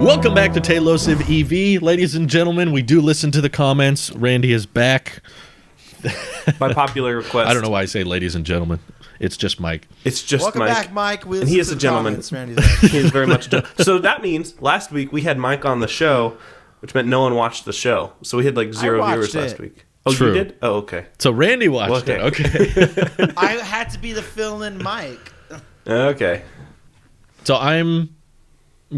Welcome back to Tailosive EV. Ladies and gentlemen, we do listen to the comments. Randy is back. By popular request. I don't know why I say ladies and gentlemen. It's just Mike. It's just Welcome Mike. back, Mike. And he is a gentleman. He is very much a gentleman. So that means last week we had Mike on the show, which meant no one watched the show. So we had like 0 viewers last week. Oh, True. You did? Oh, okay. So Randy watched it. Okay. I had to be the fill-in Mike. Okay. So I'm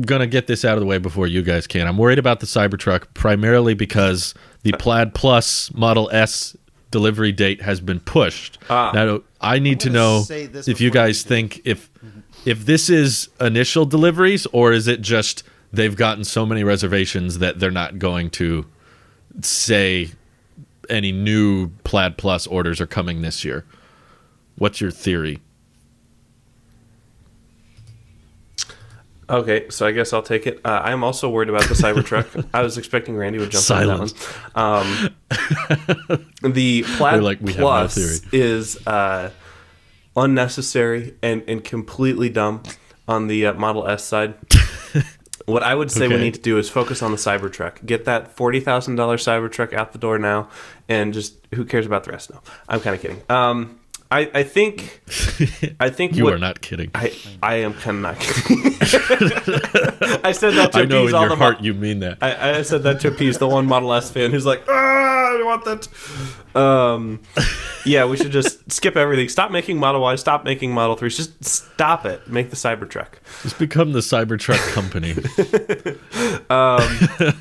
going to get this out of the way before you guys can. I'm worried about the Cybertruck primarily because the Plaid Plus Model S delivery date has been pushed. Now, I need to know if you guys think if this is initial deliveries or is it just they've gotten so many reservations that they're not going to say any new Plaid Plus orders are coming this year. What's your theory? Okay, so I guess I'll take it. I'm also worried about the Cybertruck. I was expecting Randy would jump on that one. The Plaid Plus is unnecessary and completely dumb on the Model S side. What I would say we need to do is focus on the Cybertruck. Get that $40,000 Cybertruck out the door now, and just who cares about the rest? No, I'm kind of kidding. I think you are not kidding. I am kind of not kidding. I said that to I know appease in all your the heart you mean that. I said that to appease the one Model S fan who's like, I want that. Yeah, we should just skip everything. Stop making Model Y. Stop making Model 3s. Just stop it. Make the Cybertruck. Just become the Cybertruck company.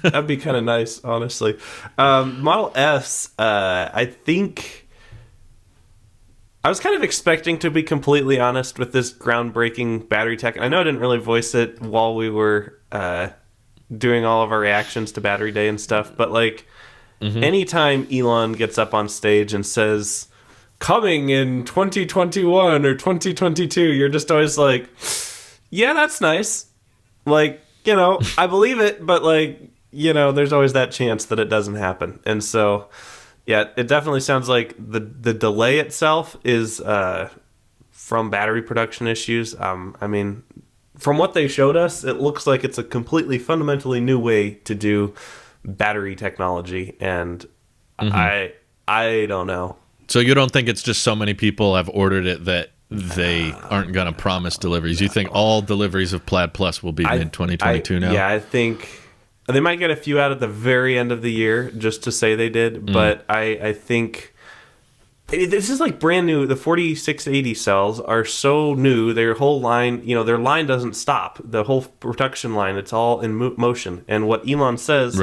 That'd be kind of nice, honestly. Model S, I think... I was kind of expecting, to be completely honest, with this groundbreaking battery tech. I know I didn't really voice it while we were doing all of our reactions to Battery Day and stuff, but like anytime Elon gets up on stage and says, coming in 2021 or 2022, you're just always like, yeah, that's nice. Like, you know, I believe it, but like, you know, there's always that chance that it doesn't happen. And so... yeah, it definitely sounds like the delay itself is from battery production issues. I mean, from what they showed us, it looks like it's a completely fundamentally new way to do battery technology, and I don't know. So you don't think it's just so many people have ordered it that they aren't going to promise deliveries? You think all deliveries of Plaid Plus will be mid-2022 now? Yeah, I think... they might get a few out at the very end of the year just to say they did, but I think this is like brand new. The 4680 cells are so new. Their whole line, you know, their line doesn't stop. The whole production line, it's all in motion. And what Elon says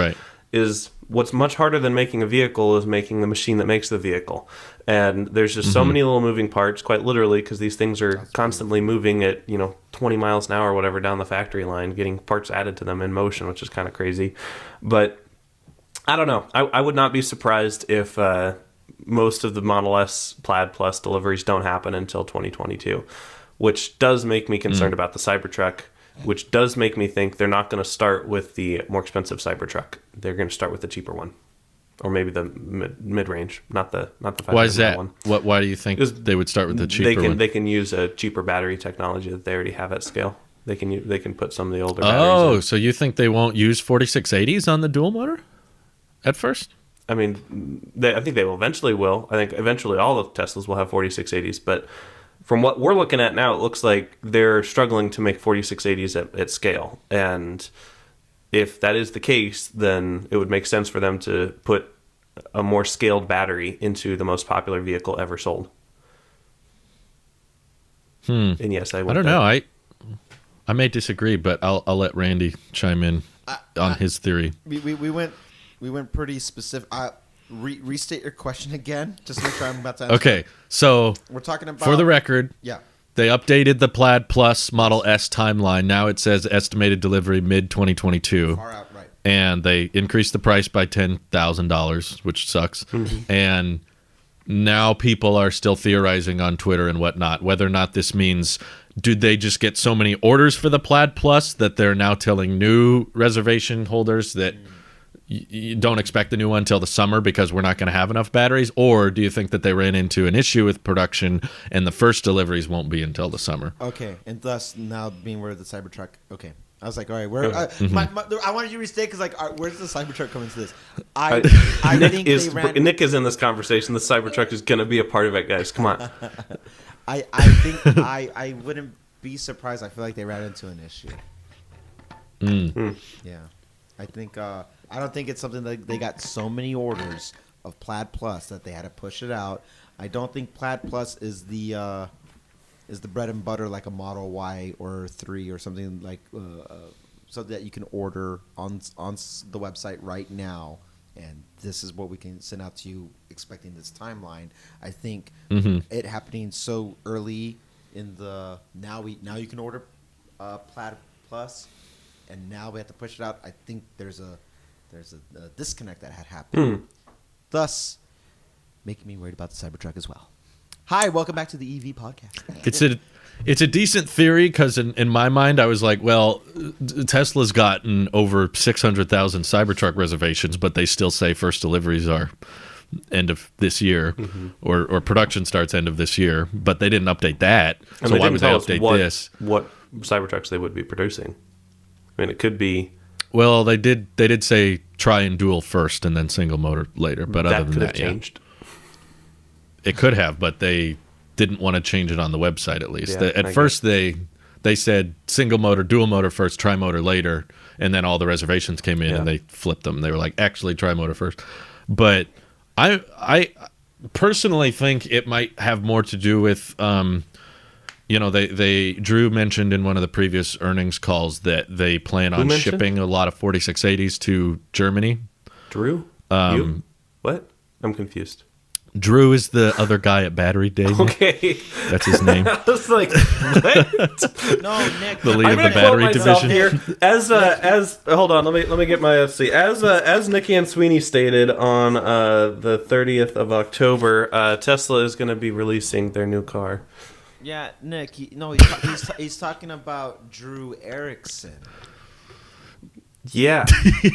is what's much harder than making a vehicle is making the machine that makes the vehicle. And there's just so many little moving parts, quite literally, because these things are constantly moving at, 20 miles an hour or whatever down the factory line, getting parts added to them in motion, which is kind of crazy. But I don't know. I would not be surprised if most of the Model S Plaid Plus deliveries don't happen until 2022, which does make me concerned about the Cybertruck, which does make me think they're not going to start with the more expensive Cybertruck. They're going to start with the cheaper one. Or maybe the mid-range, not the 500 Why is that? one. Why do you think they would start with the cheaper one? They can use a cheaper battery technology that they already have at scale. They can put some of the older batteries in. So you think they won't use 4680s on the dual motor at first? I mean, I think they eventually will. I think eventually all of Teslas will have 4680s, but from what we're looking at now, it looks like they're struggling to make 4680s at scale. And if that is the case, then it would make sense for them to put a more scaled battery into the most popular vehicle ever sold. And yes, I don't know. I may disagree, but I'll let Randy chime in on his theory. We went pretty specific. Restate your question again, just to make sure I'm about to answer. Okay, so we're talking about, for the record, yeah, they updated the Plaid Plus Model S timeline. Now it says estimated delivery mid-2022. Far out, right. And they increased the price by $10,000, which sucks. And now people are still theorizing on Twitter and whatnot, whether or not this means, did they just get so many orders for the Plaid Plus that they're now telling new reservation holders that you don't expect the new one until the summer because we're not going to have enough batteries? Or do you think that they ran into an issue with production and the first deliveries won't be until the summer? Okay, and thus now being aware of the Cybertruck. Okay, I was like, all right, where? I wanted you to restate because like, where's the Cybertruck coming to this? I think Nick is in this conversation. The Cybertruck is going to be a part of it, guys. Come on. I think I wouldn't be surprised. I feel like they ran into an issue. Yeah, I think I don't think it's something that they got so many orders of Plaid Plus that they had to push it out. I don't think Plaid Plus is the bread and butter like a Model Y or 3 or something like something that you can order on the website right now. And this is what we can send out to you expecting this timeline. I think it happening so early in the now you can order Plaid Plus, and now we have to push it out. I think there's a disconnect that had happened, thus making me worried about the Cybertruck as well. Hi, welcome back to the EV podcast. It's a decent theory because in my mind I was like, well, Tesla's gotten over 600,000 Cybertruck reservations, but they still say first deliveries are end of this year, or production starts end of this year, but they didn't update that. And so why would they update this? What Cybertrucks they would be producing? I mean, it could be. Well, they did say try and dual first and then single motor later, but other than that, changed. It could have, but they didn't want to change it on the website at least. Yeah, at first, they said single motor, dual motor first, tri-motor later, and then all the reservations came in and they flipped them. They were like, actually, tri-motor first. But I personally think it might have more to do with, Drew mentioned in one of the previous earnings calls that they plan on shipping a lot of 4680s to Germany. Drew? You? What? I'm confused. Drew is the other guy at Battery Day. Okay. That's his name. I was like, what? No, Nick. The lead of the battery division. Here. As hold on, let me get my see. As Nicky and Sweeney stated on the 30th of October, Tesla is going to be releasing their new car. Yeah, Nick. He's talking about Drew Erickson. Yeah,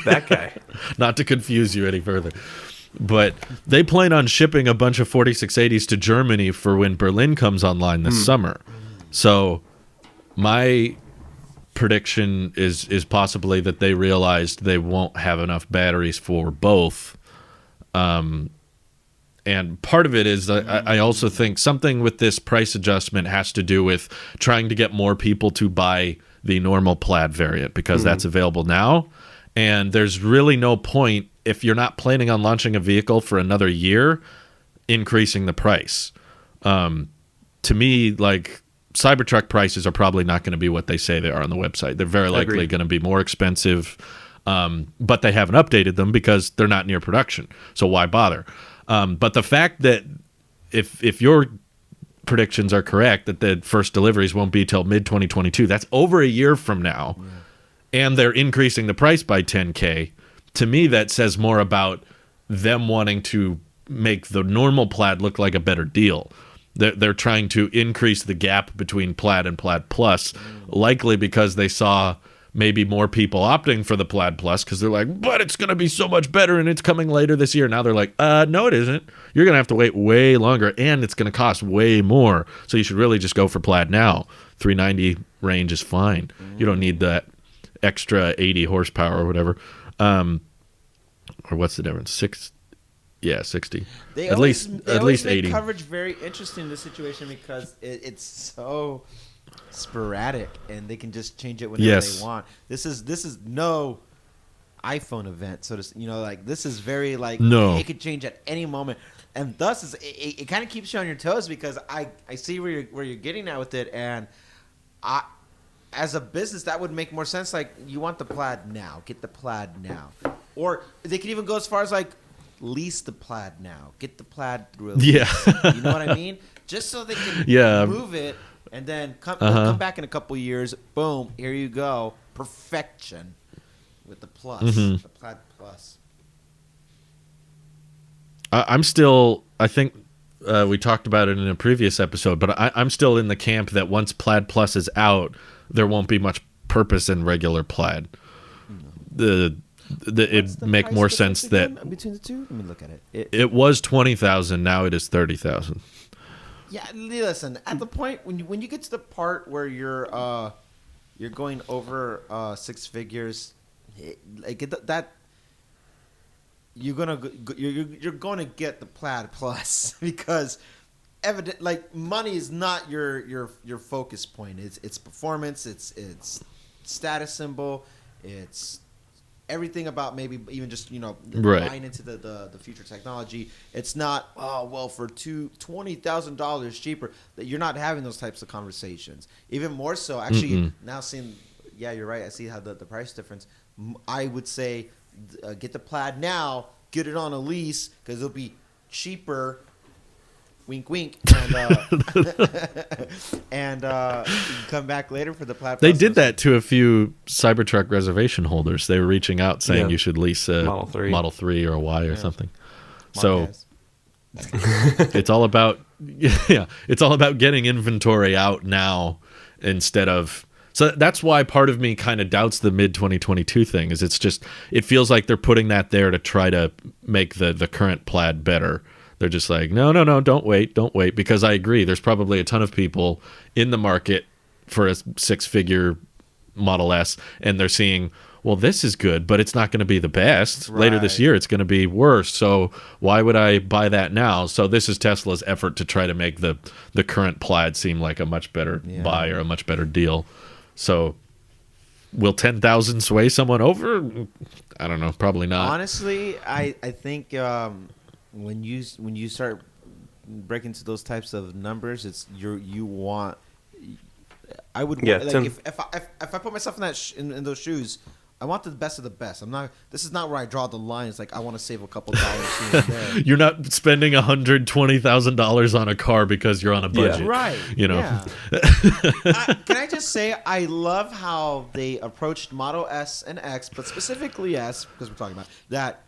that guy. Not to confuse you any further. But they plan on shipping a bunch of 4680s to Germany for when Berlin comes online this summer. So my prediction is possibly that they realized they won't have enough batteries for both. And part of it is I also think something with this price adjustment has to do with trying to get more people to buy the normal Plaid variant because that's available now. And there's really no point, if you're not planning on launching a vehicle for another year, increasing the price. To me, like, Cybertruck prices are probably not going to be what they say they are on the website. They're very likely going to be more expensive, but they haven't updated them because they're not near production. So why bother? But the fact that if your predictions are correct, that the first deliveries won't be till mid-2022, that's over a year from now. Yeah. And they're increasing the price by $10K. To me, that says more about them wanting to make the normal Plaid look like a better deal. They're trying to increase the gap between Plaid and Plaid Plus, likely because they saw maybe more people opting for the Plaid Plus because they're like, but it's going to be so much better and it's coming later this year. Now they're like, no, it isn't. You're going to have to wait way longer and it's going to cost way more. So you should really just go for Plaid now. 390 range is fine. You don't need that extra 80 horsepower or whatever. Or what's the difference? 60. At least 80. Coverage very interesting in this situation because it's so sporadic and they can just change it whenever they want. This is no iPhone event, so to this is very it could change at any moment, and thus it kind of keeps you on your toes because I see where you're getting at with it, and as a business, that would make more sense. Like, you want the Plaid now, get the Plaid now. Or they could even go as far as, lease the Plaid now. Get the Plaid through a lease. Yeah. You know what I mean? Just so they can move it and then come back in a couple years. Boom, here you go. Perfection with the Plus, the Plaid Plus. I think we talked about it in a previous episode, but I'm still in the camp that once Plaid Plus is out, there won't be much purpose in regular Plaid. It'd make more sense that between the two. Let me look at it. It was 20,000. Now it is 30,000. Yeah, listen. At the point when you get to the part where you're you're going over 6 figures. That you're going to get the Plaid Plus because evident like money is not your focus point. It's performance. It's status symbol. It's everything about maybe even just buying into the future technology. It's not for $20,000 cheaper. That you're not having those types of conversations. Even more so, actually now seeing. Yeah, you're right. I see how the price difference. I would say get the Plaid now, get it on a lease because it'll be cheaper. Wink, wink, and come back later for the Plaid. They did that to a few Cybertruck reservation holders. They were reaching out saying you should lease a Model 3 or a Y or something. So it's all about it's all about getting inventory out now instead of. So that's why part of me kind of doubts the mid 2022 thing. Is it feels like they're putting that there to try to make the current Plaid better. They're just like, no, don't wait. Because I agree, there's probably a ton of people in the market for a 6-figure Model S, and they're seeing, well, this is good, but it's not going to be the best. Right. Later this year, it's going to be worse. So why would I buy that now? So this is Tesla's effort to try to make the current Plaid seem like a much better buy or a much better deal. So will 10,000 sway someone over? I don't know. Probably not. Honestly, I think... When you start breaking into those types of numbers, it's you want. I would if I put myself in those shoes, I want the best of the best. I'm not. This is not where I draw the line. It's like I want to save a couple dollars here and there. You're not spending $120,000 on a car because you're on a budget, right? Yeah. Can I just say I love how they approached Model S and X, but specifically S because we're talking about that.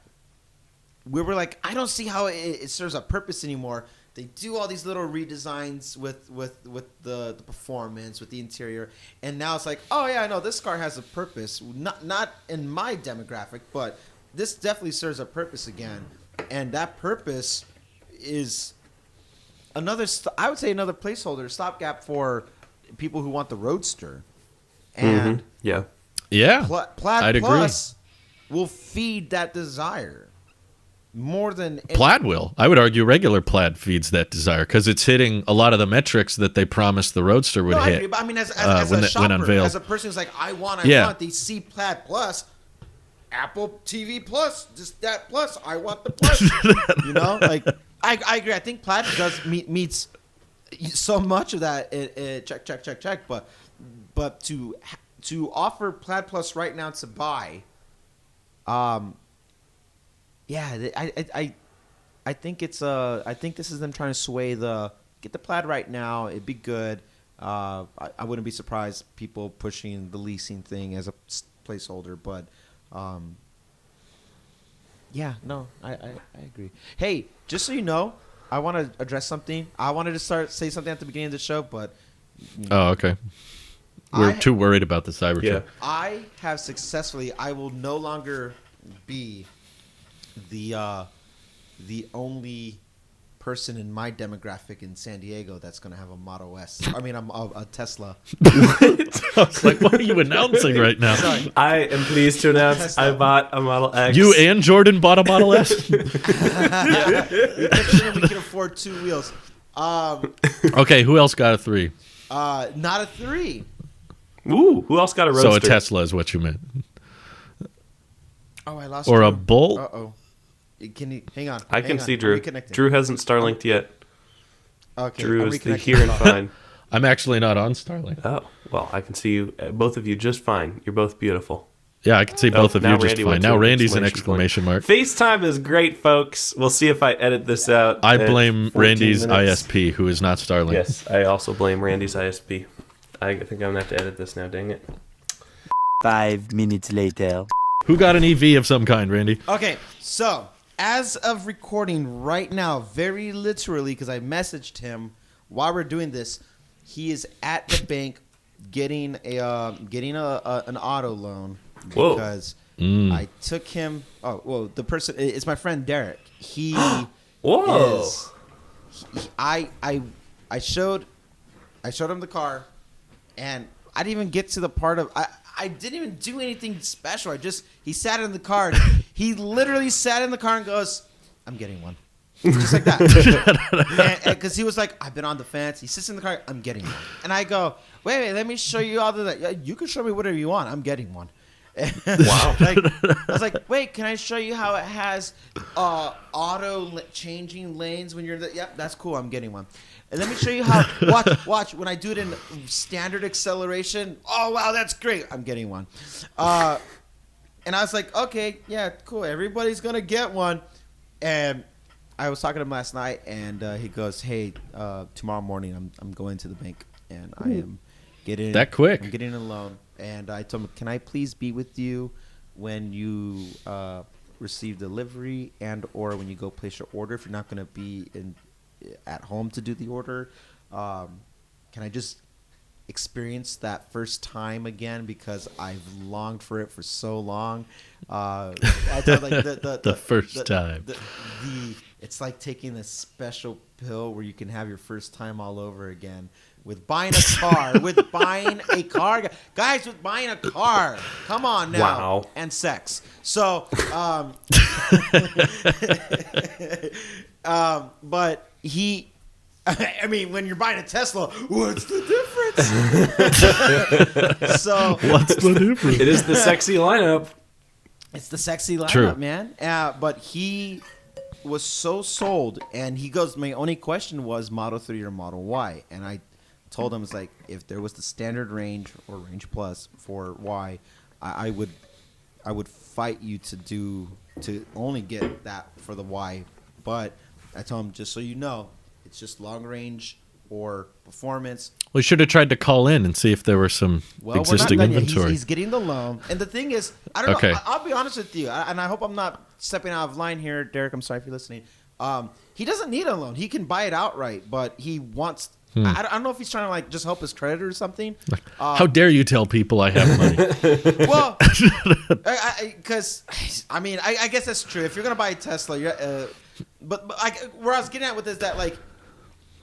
We were like, I don't see how it serves a purpose anymore. They do all these little redesigns with the performance, with the interior, and now it's like, oh yeah, I know this car has a purpose. Not in my demographic, but this definitely serves a purpose again, and that purpose is another. I would say another placeholder, stopgap for people who want the Roadster, and Plaid Plus will feed that desire. More than Plaid will. I would argue regular Plaid feeds that desire because it's hitting a lot of the metrics that they promised the Roadster would hit. I agree, but I mean, as a shopper, as a person who's like, I want the C Plaid Plus, Apple TV Plus, just that Plus. I want the Plus. Like I agree. I think Plaid does meets so much of that. Check. But to offer Plaid Plus right now to buy, I think it's I think this is them trying to sway get the Plaid right now. It'd be good. I wouldn't be surprised people pushing the leasing thing as a placeholder, but I agree. Hey, just so you know, I want to address something. I wanted to say something at the beginning of the show, but oh, okay. We're too worried about the Cybertruck. Yeah. I have successfully. I will no longer be the only person in my demographic in San Diego that's going to have a Model S. I mean, a Tesla. I was like, what are you announcing right now? Sorry. I am pleased to announce I bought a Model X. You and Jordan bought a Model S? We can afford 2 wheels. Okay, who else got a 3? Not a 3. Ooh, who else got a Roadster? So a Tesla is what you meant. Oh, I lost Or Drew. a Bolt? Uh-oh. Can you hang on? I can see Drew. Drew hasn't Starlinked yet. Okay. Drew is the here and fine. I'm actually not on Starlink. Oh, well, I can see you, both of you just fine. You're both beautiful. Yeah, I can see both of you just fine. Now Randy's an exclamation mark. FaceTime is great, folks. We'll see if I edit this out. I blame Randy's ISP, who is not Starlink. Yes, I also blame Randy's ISP. I think I'm going to have to edit this now, dang it. 5 minutes later. Who got an EV of some kind, Randy? Okay, so as of recording right now, very literally, because I messaged him while we're doing this, he is at the bank getting an auto loan because I took him. Oh, well, the person, it's my friend Derek. He Whoa. is. I showed him the car, and I didn't even get to the part of I didn't even do anything special. He sat in the car. He literally sat in the car and goes, "I'm getting one." Just like that. Because he was like, I've been on the fence. He sits in the car. I'm getting one. And I go, wait, let me show you all the. Yeah, you can show me whatever you want. I'm getting one. Wow. I was like, wait, can I show you how it has changing lanes when you're in the. Yep, that's cool. I'm getting one. And let me show you how. Watch. When I do it in standard acceleration. Oh, wow, that's great. I'm getting one. And I was like, okay, yeah, cool. Everybody's going to get one. And I was talking to him last night, and he goes, "Hey, tomorrow morning I'm going to the bank, and I am getting that quick. I'm getting a loan." And I told him, "Can I please be with you when you receive delivery and or when you go place your order? If you're not going to be at home to do the order, can I just experience that first time again because I've longed for it for so long?" I told like the first time. It's like taking a special pill where you can have your first time all over again with buying a car. With buying a car, guys. With buying a car. Come on now. Wow. And sex. So, but he. I mean, when you're buying a Tesla, what's the difference? So what's the difference? It is the sexy lineup. It's the sexy lineup, True. man. But he was so sold, and he goes, my only question was Model 3 or Model Y. And I told him, it's like, if there was the standard range or range plus for Y, I would fight you to only get that for the Y. But I told him, just so you know, it's just long range or performance. We should have tried to call in and see if there were some existing inventory. He's getting the loan. And the thing is, I don't know. I'll be honest with you, and I hope I'm not stepping out of line here, Derek. I'm sorry if you're listening. He doesn't need a loan. He can buy it outright, but he wants. I don't know if he's trying to like just help his credit or something. How dare you tell people I have money? Well, because I mean, I guess that's true. If you're gonna buy a Tesla, but where I was getting at with is that like.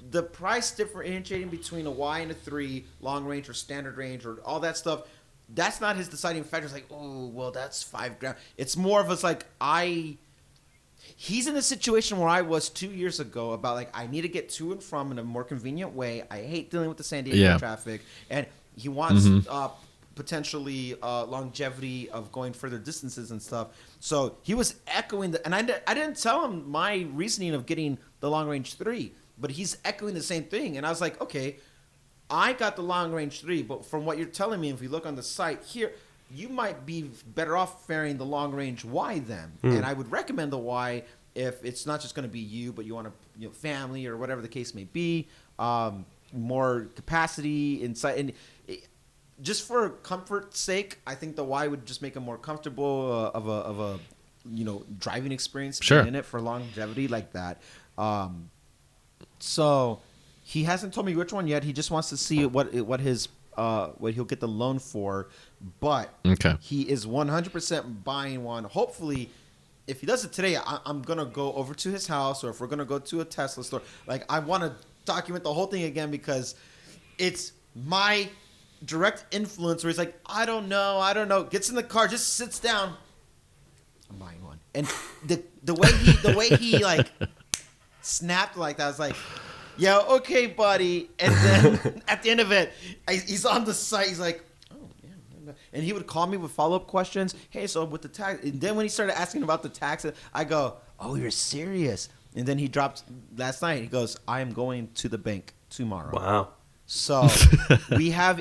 The price differentiating between a Y and a 3, long range or standard range or all that stuff, that's not his deciding factor. It's like, oh, well, that's $5,000. It's more of us like he's in a situation where I was 2 years ago about like I need to get to and from in a more convenient way. I hate dealing with the San Diego traffic, and he wants potentially longevity of going further distances and stuff. So he was echoing and I didn't tell him my reasoning of getting the long range 3. But he's echoing the same thing. And I was like, okay, I got the long range 3, but from what you're telling me, if we look on the site here, you might be better off faring the long range Y then. And I would recommend the Y if it's not just going to be you, but you want a family or whatever the case may be, more capacity inside. And just for comfort's sake, I think the Y would just make a more comfortable of a driving experience in it for longevity like that. So he hasn't told me which one yet. He just wants to see what he'll get the loan for. But he is 100% buying one. Hopefully, if he does it today, I'm gonna go over to his house, or if we're gonna go to a Tesla store, like I want to document the whole thing again because it's my direct influence. Where he's like, I don't know, gets in the car, just sits down. I'm buying one, and the way he like. Snapped like that. I was like, yeah, okay, buddy. And then at the end of it, he's on the site. He's like, oh, yeah. And he would call me with follow-up questions. Hey, so with the tax. And then when he started asking about the tax, I go, oh, you're serious. And then he dropped last night. He goes, I am going to the bank tomorrow. Wow. So we have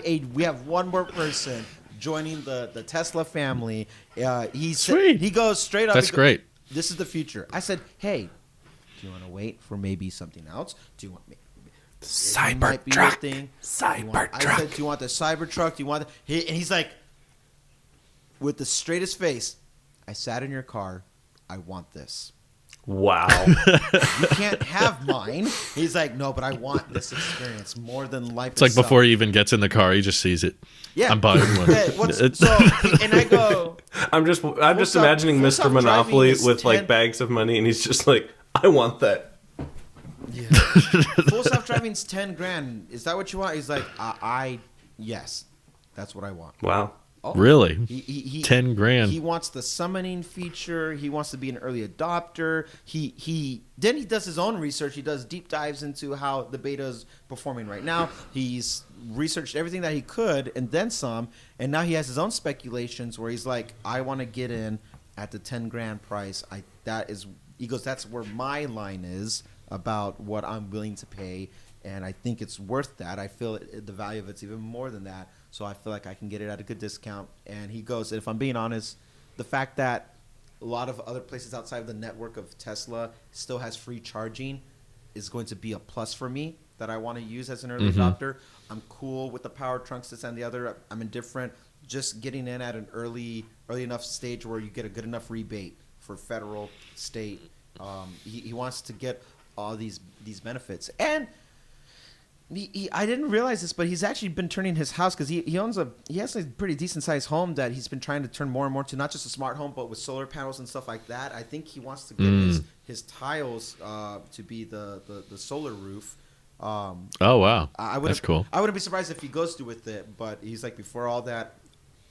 one more person joining the Tesla family. He goes straight up. That's great. This is the future. I said, hey. Do you want to wait for maybe something else? Do you want me? Cybertruck. I said, do you want the Cybertruck? Do you want and he's like, with the straightest face, I sat in your car. I want this. Wow. You can't have mine. He's like, no, but I want this experience more than life. It's like before he even gets in the car, he just sees it. Yeah. I'm buying one. And I go. I'm just imagining Mr. Monopoly with like bags of money, and he's just like, I want that. Yeah. Full self-driving's $10,000. Is that what you want? He's like, yes. That's what I want. Wow. Oh, Really? He 10 grand. He wants the summoning feature. He wants to be an early adopter. Then he does his own research. He does deep dives into how the beta is performing right now. He's researched everything that he could and then some. And now he has his own speculations where he's like, I want to get in at the 10 grand price. He goes, that's where my line is about what I'm willing to pay. And I think it's worth that. I feel the value of it's even more than that. So I feel like I can get it at a good discount. And he goes, if I'm being honest, the fact that a lot of other places outside of the network of Tesla still has free charging is going to be a plus for me that I want to use as an early adopter. I'm cool with the power trunks, this and the other. I'm indifferent. Just getting in at an early enough stage where you get a good enough rebate for federal, state. He wants to get all these benefits. And I didn't realize this, but he's actually been turning his house because he has a pretty decent sized home that he's been trying to turn more and more to not just a smart home, but with solar panels and stuff like that. I think he wants to get his tiles to be the solar roof. Oh wow, that's cool. I wouldn't be surprised if he goes through with it, but he's like, before all that,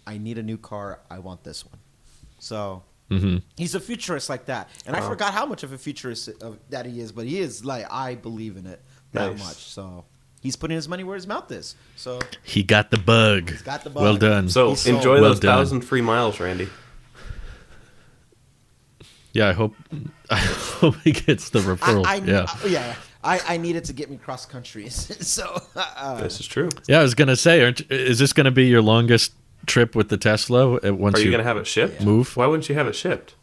I need a new car. I want this one. So he's a futurist like that, and I forgot how much of a futurist that he is, but he is like, I believe in it that much. So. He's putting his money where his mouth is. So he got the bug. He's got the bug. Well done. So enjoy those 1,000 free miles, Randy. Yeah, I hope he gets the referral. I need it to get me cross country. So this is true. Yeah, I was gonna say, is this gonna be your longest trip with the Tesla? Once Are you gonna have it shipped? Move? Why wouldn't you have it shipped?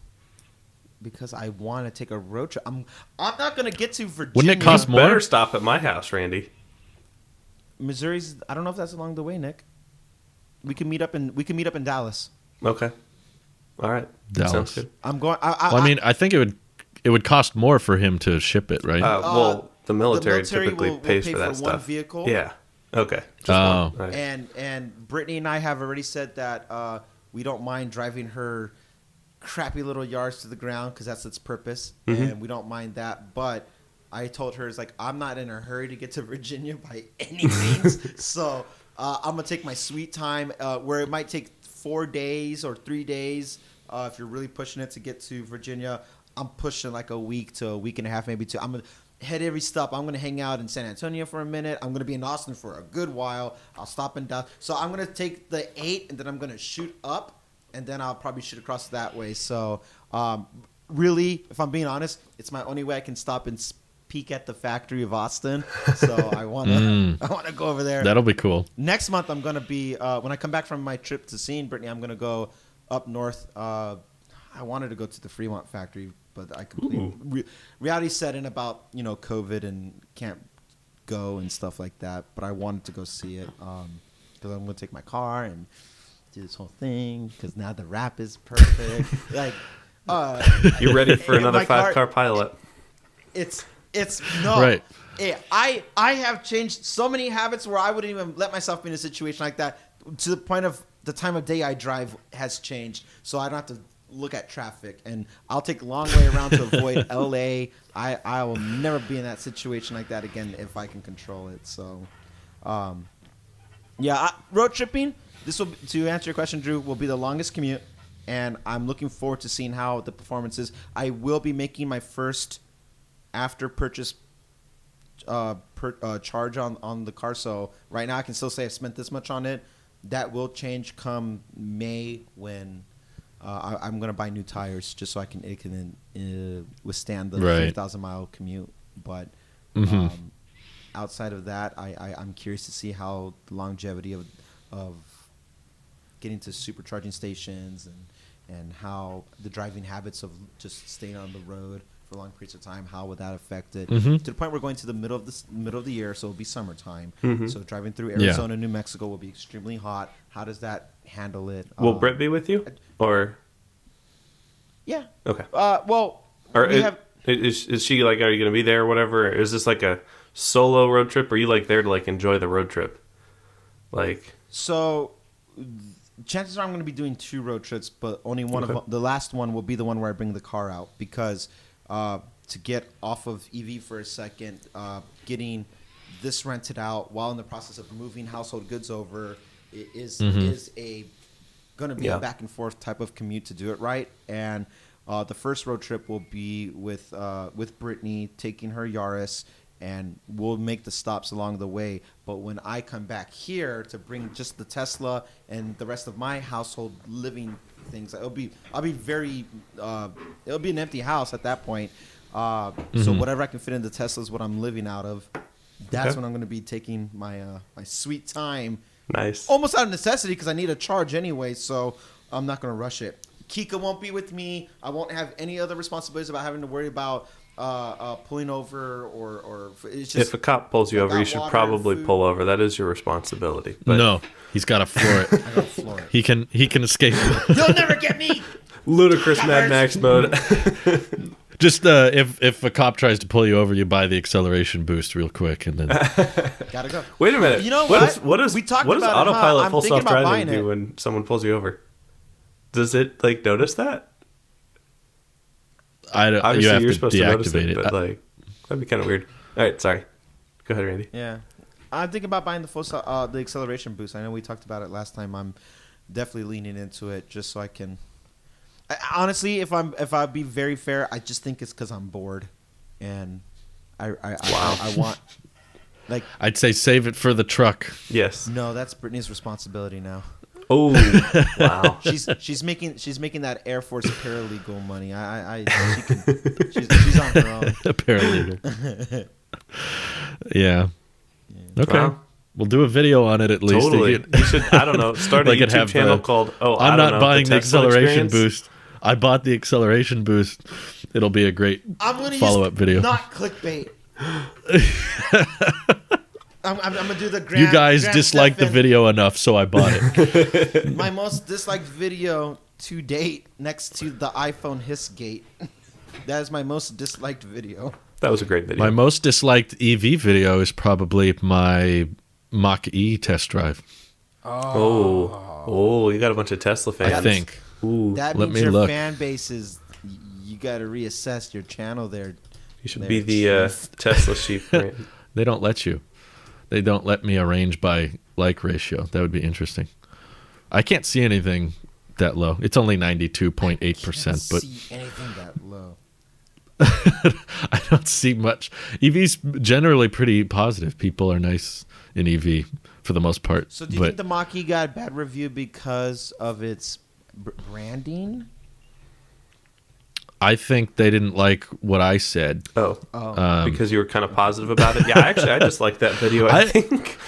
Because I want to take a road trip. I'm not gonna get to Virginia. Wouldn't it cost You more? better stop at my house, Randy. Missouri's. I don't know if that's along the way, Nick. We can meet up in Dallas. Okay. All right. Dallas. Sounds good. I'm going. I think it would cost more for him to ship it, right? The military typically pays pay for that one stuff. vehicle. Yeah. Okay. Just Oh. one. Right. And Brittany and I have already said that we don't mind driving her crappy little yards to the ground because that's its purpose, and we don't mind that. But I told her, it's like, I'm not in a hurry to get to Virginia by any means, so I'm gonna take my sweet time where it might take 4 days or 3 days if you're really pushing it to get to Virginia. I'm pushing like a week to a week and a half, maybe two. I'm gonna hit every stop. I'm gonna hang out in San Antonio for a minute. I'm gonna be in Austin for a good while. I'll stop in Dallas. So I'm gonna take the 8 and then I'm gonna shoot up, and then I'll probably shoot across that way. So really, if I'm being honest, it's my only way I can stop and peek at the factory of Austin. So I wanna go over there. That'll be cool. Next month I'm gonna be when I come back from my trip to seeing Brittany, I'm gonna go up north. I wanted to go to the Fremont factory, but I completely reality set in about COVID and can't go and stuff like that. But I wanted to go see it because I'm gonna take my car and do this whole thing because now the wrap is perfect. Like you're ready for another 5-car pilot. It's no. Right. Yeah, I have changed so many habits where I wouldn't even let myself be in a situation like that, to the point of the time of day I drive has changed, so I don't have to look at traffic, and I'll take a long way around to avoid LA. I will never be in that situation like that again if I can control it. So, road tripping. This will, to answer your question, Drew, will be the longest commute, and I'm looking forward to seeing how the performance is. I will be making my first after purchase charge on the car. So right now I can still say I've spent this much on it. That will change come May when I'm going to buy new tires just so it can withstand the 3,000 mile commute. But outside of that, I'm curious to see how the longevity of getting to supercharging stations and how the driving habits of just staying on the road for long periods of time, how would that affect it? To the point we're going to the middle of the year, so it'll be summertime. So driving through Arizona, New Mexico will be extremely hot. How does that handle it? Will Brett be with you? Or yeah. Okay. Well, or we have. Is she like? Are you going to be there or whatever? Or is this like a solo road trip? Or are you like there to like enjoy the road trip? Like So, chances are I'm going to be doing 2 road trips, but only one of the last one will be the one where I bring the car out because. To get off of EV for a second, getting this rented out while in the process of moving household goods over is a going to be Yeah. a back and forth type of commute to do it right. And the first road trip will be with Brittany taking her Yaris, and we'll make the stops along the way. But when I come back here to bring just the Tesla and the rest of my household living things, I'll be very it'll be an empty house at that point. So whatever I can fit in the Tesla is what I'm living out of. That's when I'm going to be taking my my sweet time. Nice. Almost out of necessity because I need a charge anyway, so I'm not going to rush it. Kika won't be with me. I won't have any other responsibilities about having to worry about pulling over or it's just. If a cop pulls you over, you should probably pull over. That is your responsibility. But No, he's got to floor it. I gotta floor it. He can escape. You'll never get me. ludicrous Mad Max mode. Just if a cop tries to pull you over, you buy the acceleration boost real quick, and then Gotta go. Wait a minute. You know what does We talked what does about it, huh? autopilot I'm full thinking about self-driving buying do it. when someone pulls you over? Does it like notice that? you Obviously, have you're to supposed to notice deactivate it, it. but like that'd be kind of weird. All right, sorry. Go ahead, Randy. Yeah, I'm thinking about buying the acceleration boost. I know we talked about it last time. I'm definitely leaning into it just so I can. Honestly, if I'd be very fair, I just think it's because I'm bored, and I want like I'd say save it for the truck. Yes. no, that's Brittany's responsibility now. Oh, wow. She's making that Air Force paralegal money. She's on her own. Paralegal. Yeah. Okay. Wow. We'll do a video on it at least. Totally. You should, I don't know, start a Like it YouTube have, channel called, I'm not buying the Tesla acceleration Experience. boost. I bought the acceleration boost. It'll be a great I'm gonna follow-up use video. not clickbait. I'm gonna do the Grand, You guys Grand disliked the Theft video enough, so I bought it. My most disliked video to date, next to the iPhone Hissgate. That is my most disliked video. That was a great video. My most disliked EV video is probably my Mach-E test drive. Oh, you got a bunch of Tesla fans. I think. Ooh, That Let means me your look. fan base is. You got to reassess your channel there. you should There. be the Tesla sheep. Right? They don't let you. They don't let me arrange by like ratio. That would be interesting. I can't see anything that low. It's only 92.8%, but See anything that low? I don't see much. EV's generally pretty positive. People are nice in EV for the most part. So do you think the Mach-E got a bad review because of its branding? I think they didn't like what I said. Oh, Oh. because you were kind of positive about it. Yeah, actually, I just like that video. I think.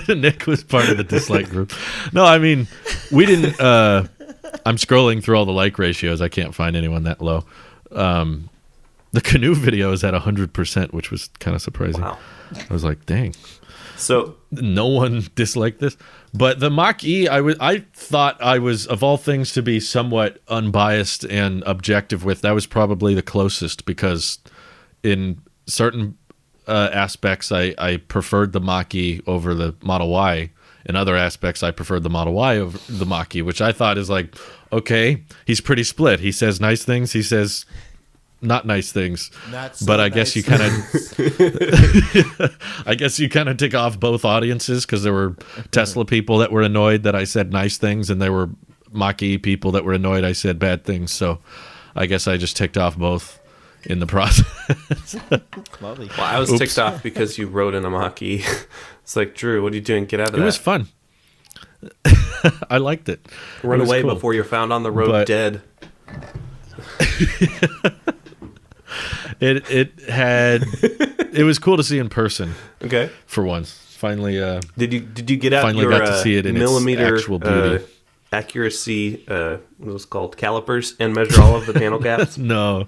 Nick was part of the dislike group. No, I mean, we didn't. I'm scrolling through all the like ratios. I can't find anyone that low. The canoe video is at 100%, which was kind of surprising. Wow. I was like, dang. So No one disliked this, but the Mach-E, I thought I was, of all things, to be somewhat unbiased and objective with. That was probably the closest because in certain aspects, I preferred the Mach-E over the Model Y. In other aspects, I preferred the Model Y over the Mach-E, which I thought is like, okay, he's pretty split. He says nice things, he says not nice things. Not so But I guess you kind of I guess you kind of tick off both audiences because there were Tesla people that were annoyed that I said nice things and there were Mach-E people that were annoyed I said bad things. So I guess I just ticked off both in the process. Lovely. well, I was Oops. ticked off because you rode in a Mach-E. It's like, Drew, what are you doing? Get out of It that. was fun. I liked it. Run It was away cool. before you're found on the road But- dead. It was cool to see in person Okay. for once. Finally, Did you get out Finally your got to see it in its millimeter actual beauty. accuracy? What was it called, calipers, and measure all of the panel gaps? no,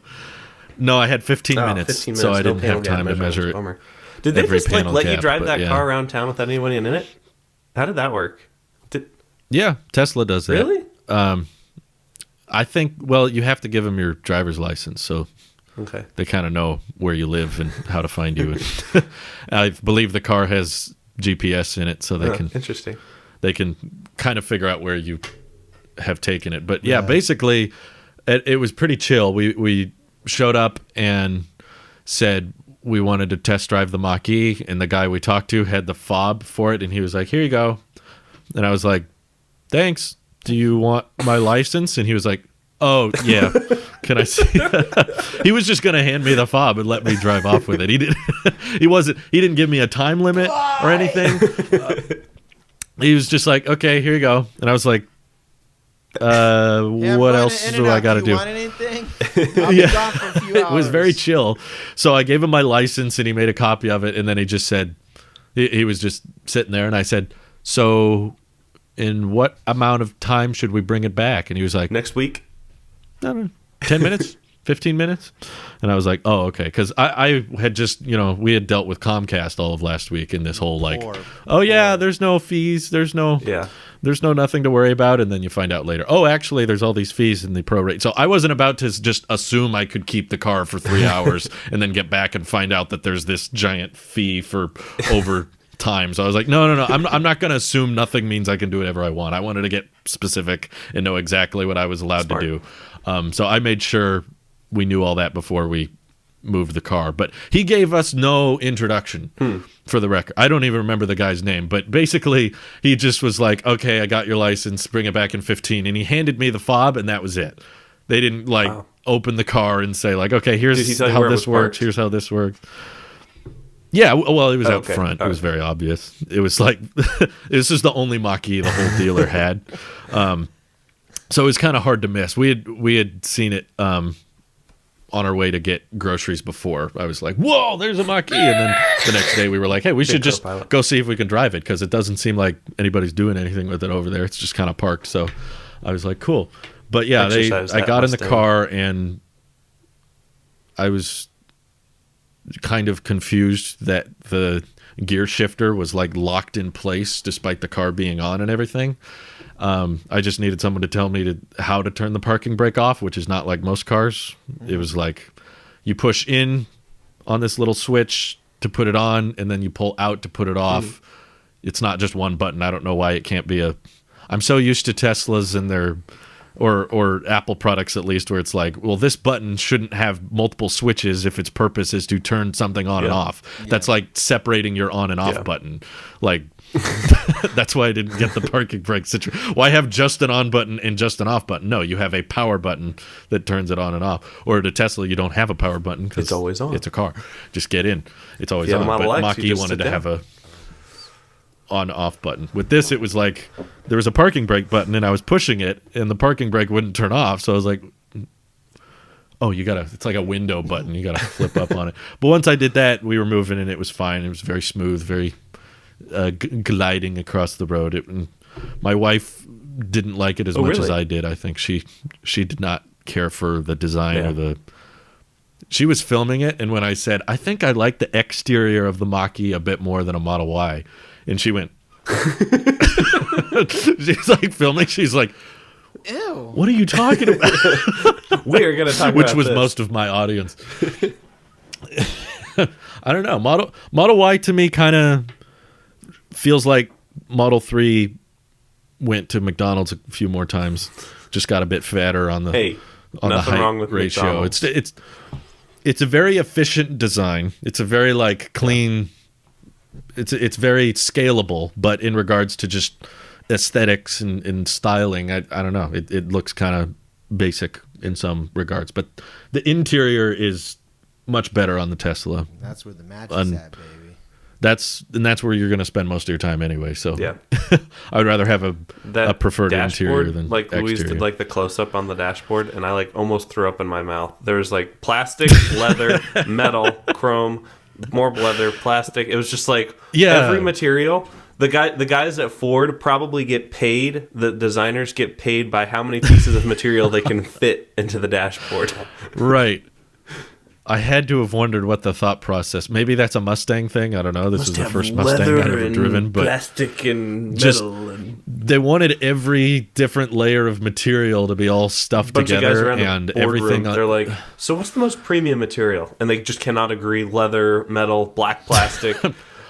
I had 15 Oh, minutes, 15 so I no didn't panel have gap time to measure it. Bummer. Did they every just like panel let you gap, drive but that yeah. car around town without anyone in it? How did that work? Yeah, Tesla does that. Really? I think. Well, you have to give them your driver's license, so Okay. they kind of know where you live and how to find you. I believe the car has GPS in it, so they can Interesting. kind of figure out where you have taken it. But yeah, basically, it was pretty chill. We showed up and said, we wanted to test drive the Mach-E, and the guy we talked to had the fob for it, and he was like, here you go. And I was like, thanks. Do you want my license? And he was like, oh, yeah. Can I see that? He was just going to hand me the fob and let me drive off with it. He didn't give me a time limit or anything. He was just like, okay, here you go. And I was like, what else do I got to do? Want anything? I'll be gone for a few hours. It was very chill. So I gave him my license and he made a copy of it. And then he just said, he was just sitting there. And I said, so in what amount of time should we bring it back? And he was like, Next week? no, 10 minutes, 15 minutes. And I was like, oh, okay. Because I had just, we had dealt with Comcast all of last week in this whole there's no fees. There's no nothing to worry about. And then you find out later, oh, actually, there's all these fees in the prorate. So I wasn't about to just assume I could keep the car for 3 hours and then get back and find out that there's this giant fee for over time. So I was like, no. I'm not going to assume nothing means I can do whatever I want. I wanted to get specific and know exactly what I was allowed to do. So I made sure we knew all that before we moved the car. But he gave us no introduction for the record. I don't even remember the guy's name, but basically he just was like, okay, I got your license, bring it back in 15. And he handed me the fob and that was it. They didn't open the car and say like, okay, here's how this works. Here's how this works. Yeah, well, it was out front. It was very obvious. It was like, this is the only Mach-E the whole dealer had. So it was kind of hard to miss. We had seen it on our way to get groceries before. I was like, whoa, there's a Mach-E. And then the next day we were like, hey, we should just go see if we can drive it because it doesn't seem like anybody's doing anything with it over there. It's just kind of parked. So I was like, cool. But yeah, I got in the car and I was kind of confused that the gear shifter was like locked in place despite the car being on and everything. I just needed someone to tell me how to turn the parking brake off, which is not like most cars. It was like you push in on this little switch to put it on, and then you pull out to put it off. It's not just one button. I don't know why it can't be I'm so used to Teslas and their or Apple products at least, where it's like, well, this button shouldn't have multiple switches if its purpose is to turn something on and off. Yeah. That's like separating your on and off button. Like, that's why I didn't get the parking brake situation. Why have just an on button and just an off button? No, you have a power button that turns it on and off. Or to Tesla, you don't have a power button because it's always on. It's a car. Just get in. It's always on. But Mach-E wanted to have a on-off button. With this, it was like there was a parking brake button and I was pushing it and the parking brake wouldn't turn off. So I was like, oh, it's like a window button. You got to flip up on it. But once I did that, we were moving and it was fine. It was very smooth, very gliding across the road. My wife didn't like it as much as I did. I think she did not care for the design she was filming it. And when I said, I think I like the exterior of the Mach-E a bit more than a Model Y. And she went, she's like filming. She's like, ew. What are you talking about? We're going to talk about which was most of my audience. I don't know. Model Y to me kind of feels like Model 3 went to McDonald's a few more times. Just got a bit fatter on the nothing wrong with ratio. McDonald's. It's a very efficient design. It's a very like clean. It's very scalable, but in regards to just aesthetics and styling, I don't know. It looks kind of basic in some regards, but the interior is much better on the Tesla. That's where the magic is at, baby. That's where you're going to spend most of your time anyway. So yeah, I would rather have a preferred interior than like exterior. Louise did like the close up on the dashboard, and I like almost threw up in my mouth. There was like plastic, leather, metal, chrome, more leather, plastic. It was just like every material. The guys at Ford probably get paid. The designers get paid by how many pieces of material they can fit into the dashboard. Right. I had to have wondered what the thought process. Maybe that's a Mustang thing. I don't know. This is the first Mustang I've ever driven, but plastic and metal. They wanted every different layer of material to be all stuffed together and everything. They're like, so what's the most premium material? And they just cannot agree. Leather, metal, black plastic.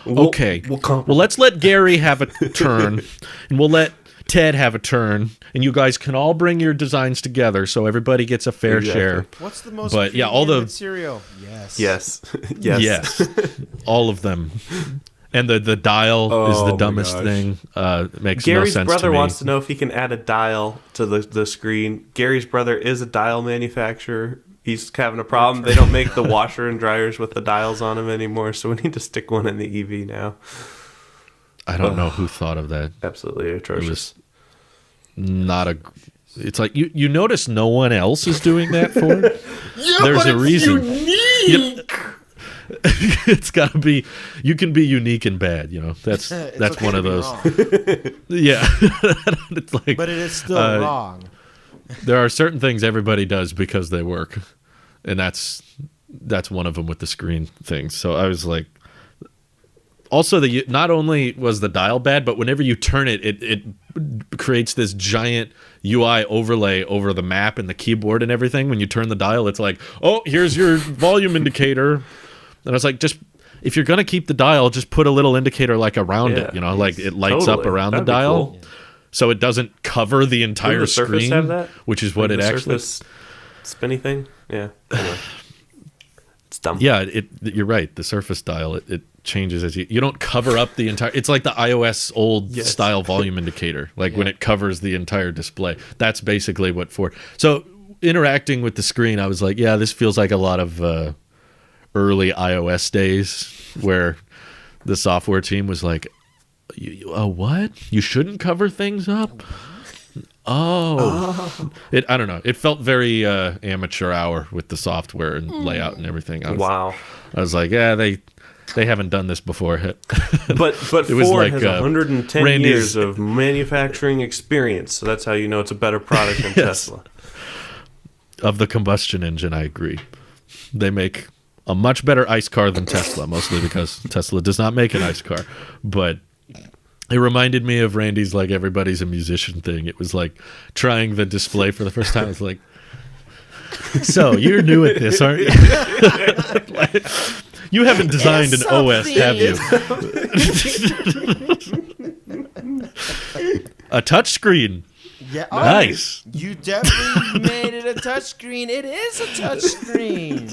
Okay. Well, let's let Gary have a turn, and we'll let Ted have a turn, and you guys can all bring your designs together, so everybody gets a fair share. What's the most But yeah, all the cereal? Yes. Yes. yes, all of them. And the dial is the dumbest thing. It makes Gary's no sense brother to me. wants to know if he can add a dial to the screen. Gary's brother is a dial manufacturer. He's having a problem. They don't make the washer and dryers with the dials on them anymore, so we need to stick one in the EV now. I don't know who thought of that. Absolutely atrocious. It was not a. It's like you notice no one else is doing that for it. There's a reason. Unique. It's got to be. You can be unique and bad. That's okay one of those. Yeah. It's like, but it is still wrong. There are certain things everybody does because they work, and that's one of them with the screen things. So I was like, also not only was the dial bad, but whenever you turn it, it creates this giant UI overlay over the map and the keyboard and everything. When you turn the dial, it's like, oh, here's your volume indicator. And I was like, just if you're gonna keep the dial, just put a little indicator like around it. Like it lights up around the dial, cool. So it doesn't cover the entire screen. Have that? Which is what it actually. Surface spinny thing. Yeah. Anyway. It's dumb. Yeah, you're right. The Surface dial it changes as you don't cover up the entire. It's like the iOS old style volume indicator. Like when it covers the entire display. That's basically what for. So interacting with the screen, I was like, yeah, this feels like a lot of. Early iOS days where the software team was like, what? You shouldn't cover things up? I don't know. It felt very amateur hour with the software and layout and everything. I was like, yeah, they haven't done this before. But Ford has 110 years of manufacturing experience, so that's how you know it's a better product than Tesla. Of the combustion engine, I agree. They make a much better ICE car than Tesla, mostly because Tesla does not make an ICE car. But it reminded me of Randy's like everybody's a musician thing. It was like trying the display for the first time. It's like, so you're new at this, aren't you? Like, you haven't designed an OS, have you? A touch screen. Yeah, nice. You definitely made it a touchscreen. It is a touchscreen.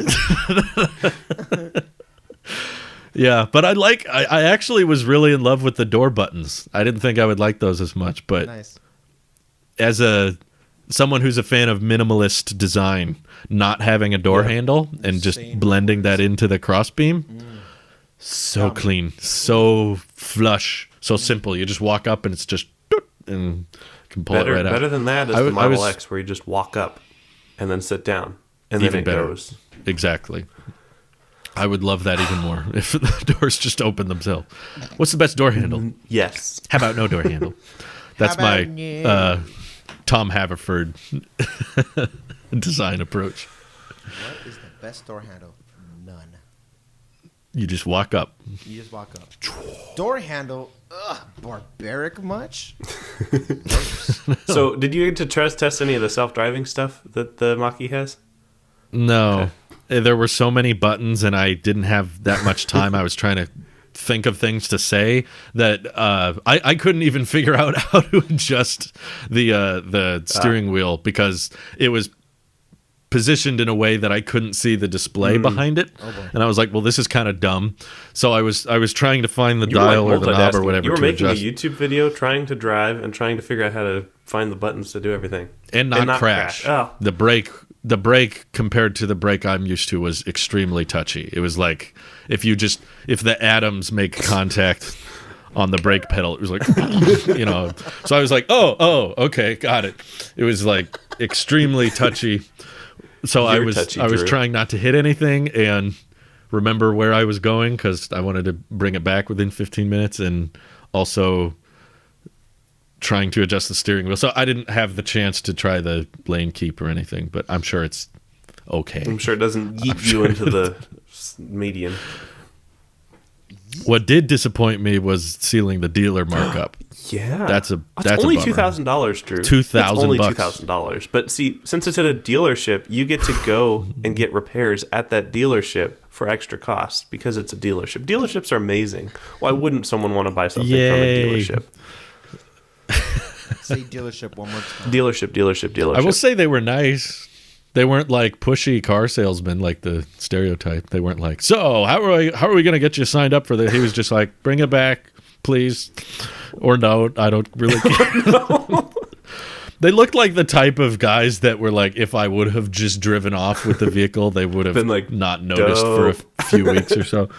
Yeah, but I actually was really in love with the door buttons. I didn't think I would like those as much, but as someone who's a fan of minimalist design, not having a door handle and just blending that into the crossbeam, so clean, so flush, so simple. You just walk up and it's just and can pull it right out. Better than that is the Model X, where you just walk up and then sit down, and then it goes. Exactly. I would love that even more if the doors just open themselves. What's the best door handle? Yes. How about no door handle? That's my Tom Haverford design approach. What is the best door handle? None. You just walk up. Door handle, barbaric much? So, did you get to test any of the self-driving stuff that the Mach-E has? No. Okay. There were so many buttons, and I didn't have that much time. I was trying to think of things to say that I couldn't even figure out how to adjust the steering wheel because it was positioned in a way that I couldn't see the display behind it. And I was like, well, this is kind of dumb. So I was trying to find the dial or the knob or whatever. You were making adjust. a YouTube video trying to drive and trying to figure out how to find the buttons to do everything. And not crash. Oh. The brake compared to the brake I'm used to was extremely touchy. It was like if the atoms make contact on the brake pedal, it was like, So I was like, oh, okay, got it. It was like extremely touchy. So I was trying not to hit anything and remember where I was going because I wanted to bring it back within 15 minutes and also trying to adjust the steering wheel. So I didn't have the chance to try the lane keep or anything, but I'm sure it's okay. I'm sure it doesn't yeet you into the median. What did disappoint me was sealing the dealer markup. Yeah, that's only $2,000, Drew. $2,000, only $2,000. But see, since it's at a dealership, you get to go and get repairs at that dealership for extra costs because it's a dealership. Dealerships are amazing. Why wouldn't someone want to buy something from a dealership? Say dealership one more time. Dealership. I will say they were nice. They weren't like pushy car salesmen like the stereotype. They weren't like, so how are we going to get you signed up for this? He was just like, bring it back, please. Or no, I don't really care. They looked like the type of guys that were like, if I would have just driven off with the vehicle, they would have been like, not noticed for a few weeks or so.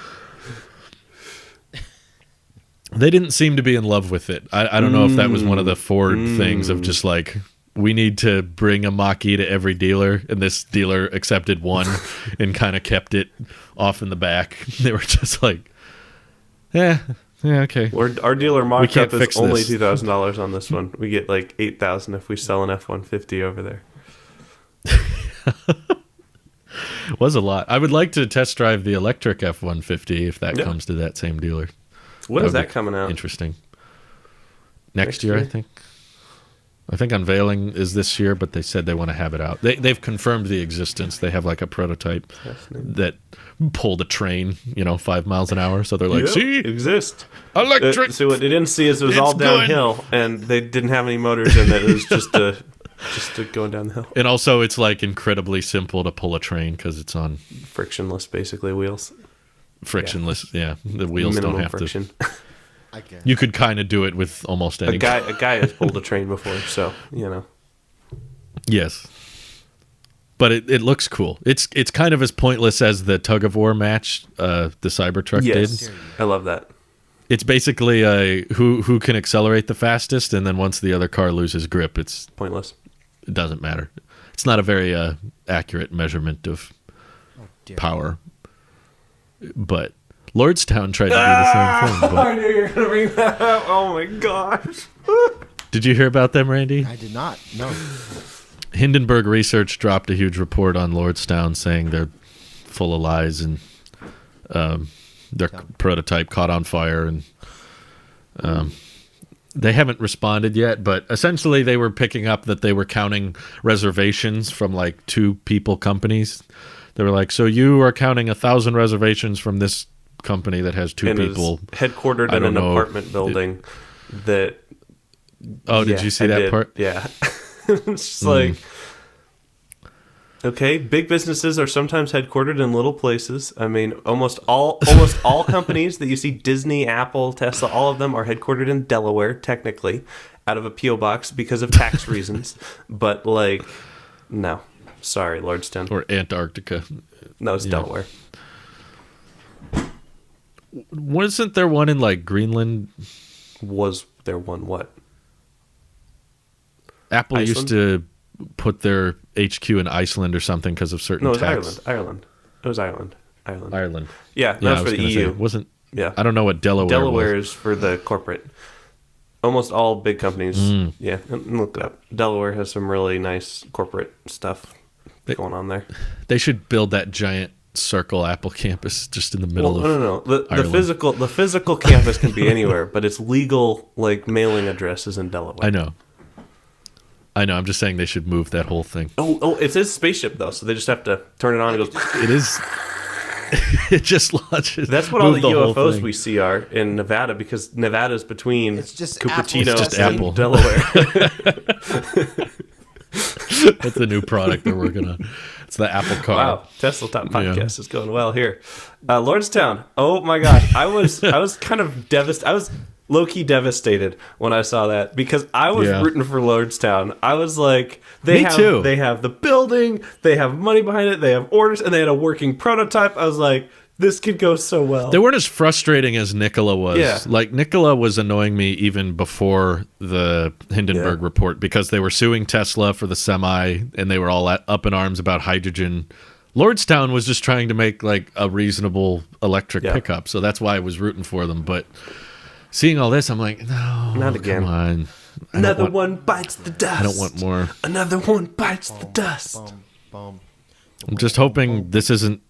They didn't seem to be in love with it. I don't know if that was one of the Ford things of just like, we need to bring a Mach-E to every dealer, and this dealer accepted one and kind of kept it off in the back. They were just like, yeah, okay. Our dealer mock-up is only this. $2,000 on this one. We get like $8,000 if we sell an F-150 over there. Was a lot. I would like to test drive the electric F-150 if that Yeah. comes to that same dealer. When is would that be coming out? Interesting. Next year, I think. I think unveiling is this year, but they said they want to have it out. They've confirmed the existence. They have like a prototype that pulled a train, 5 miles an hour. So they're like, Yeah, see, exist. electric. So what they didn't see is it was It's all good. downhill, and they didn't have any motors in it. It was just going down the hill. And also, it's like incredibly simple to pull a train because it's on Frictionless, basically, wheels. frictionless. Yeah, the wheels Minimum don't have friction. to. I guess. You could kind of do it with almost any. A guy has pulled a train before, so Yes. But it looks cool. It's kind of as pointless as the tug of war match the Cybertruck Yes, did. I love that. It's basically a who can accelerate the fastest, and then once the other car loses grip, it Pointless. doesn't matter. It's not a very accurate measurement of Dear. power. But Lordstown tried to do the same thing. But I knew you were going to bring that up. Oh my gosh. did you hear about them, Randy? I did not. No. Hindenburg Research dropped a huge report on Lordstown saying they're full of lies and their prototype caught on fire, and they haven't responded yet, but essentially they were picking up that they were counting reservations from like 2 people companies. They were like, so you are counting 1,000 reservations from this company that has 2 And people. it's headquartered I in don't an know. apartment building that... Oh, did Yeah, you see I that did. part? Yeah. It's just like, okay, big businesses are sometimes headquartered in little places. I mean, almost all companies that you see, Disney, Apple, Tesla, all of them are headquartered in Delaware, technically, out of a P.O. box because of tax reasons. But, like, no. Sorry, Lordstown. Or Antarctica. No, it's Yeah. Delaware. Wasn't there one in like Greenland? Was there one what? Apple Iceland? used to put their HQ in Iceland or something because of certain No, it was tax. Ireland. It was Ireland. Ireland. Yeah, that Yeah, I was was for the gonna say, EU. wasn't. Yeah. I don't know what Delaware was. Is for the corporate. Almost all big companies. Yeah, and look it up. Delaware has some really nice corporate stuff going on there. They should build that giant circle Apple campus just in the middle Well, of. no. The Ireland. physical campus can be anywhere, but its legal mailing address is in Delaware. I know. I'm just saying they should move that whole thing. Oh, it's his spaceship though, so they just have to turn it on and it goes. It is. It just launches. That's what all the move whole UFOs thing. we see are in Nevada, because Nevada's between It's just Cupertino Apple. It's just and Apple. Delaware. That's the new product they're working on. It's the Apple car. Wow, Tesla Top Podcast Yeah. is going well here. Lordstown. Oh my gosh, I was kind of devastated. I was low key devastated when I saw that, because I was Yeah. rooting for Lordstown. I was like, Me too. They have the building, they have money behind it, they have orders, and they had a working prototype. I was like, this could go so well. They weren't as frustrating as Nikola was. Yeah. Like, Nikola was annoying me even before the Hindenburg Yeah. report, because they were suing Tesla for the semi, and they were all up in arms about hydrogen. Lordstown was just trying to make like a reasonable electric Yeah. pickup, so that's why I was rooting for them. But seeing all this, I'm like, no, Not again. Come on. Another one bites the dust. I don't want more. Another one bites the dust. Bum. I'm just hoping this isn't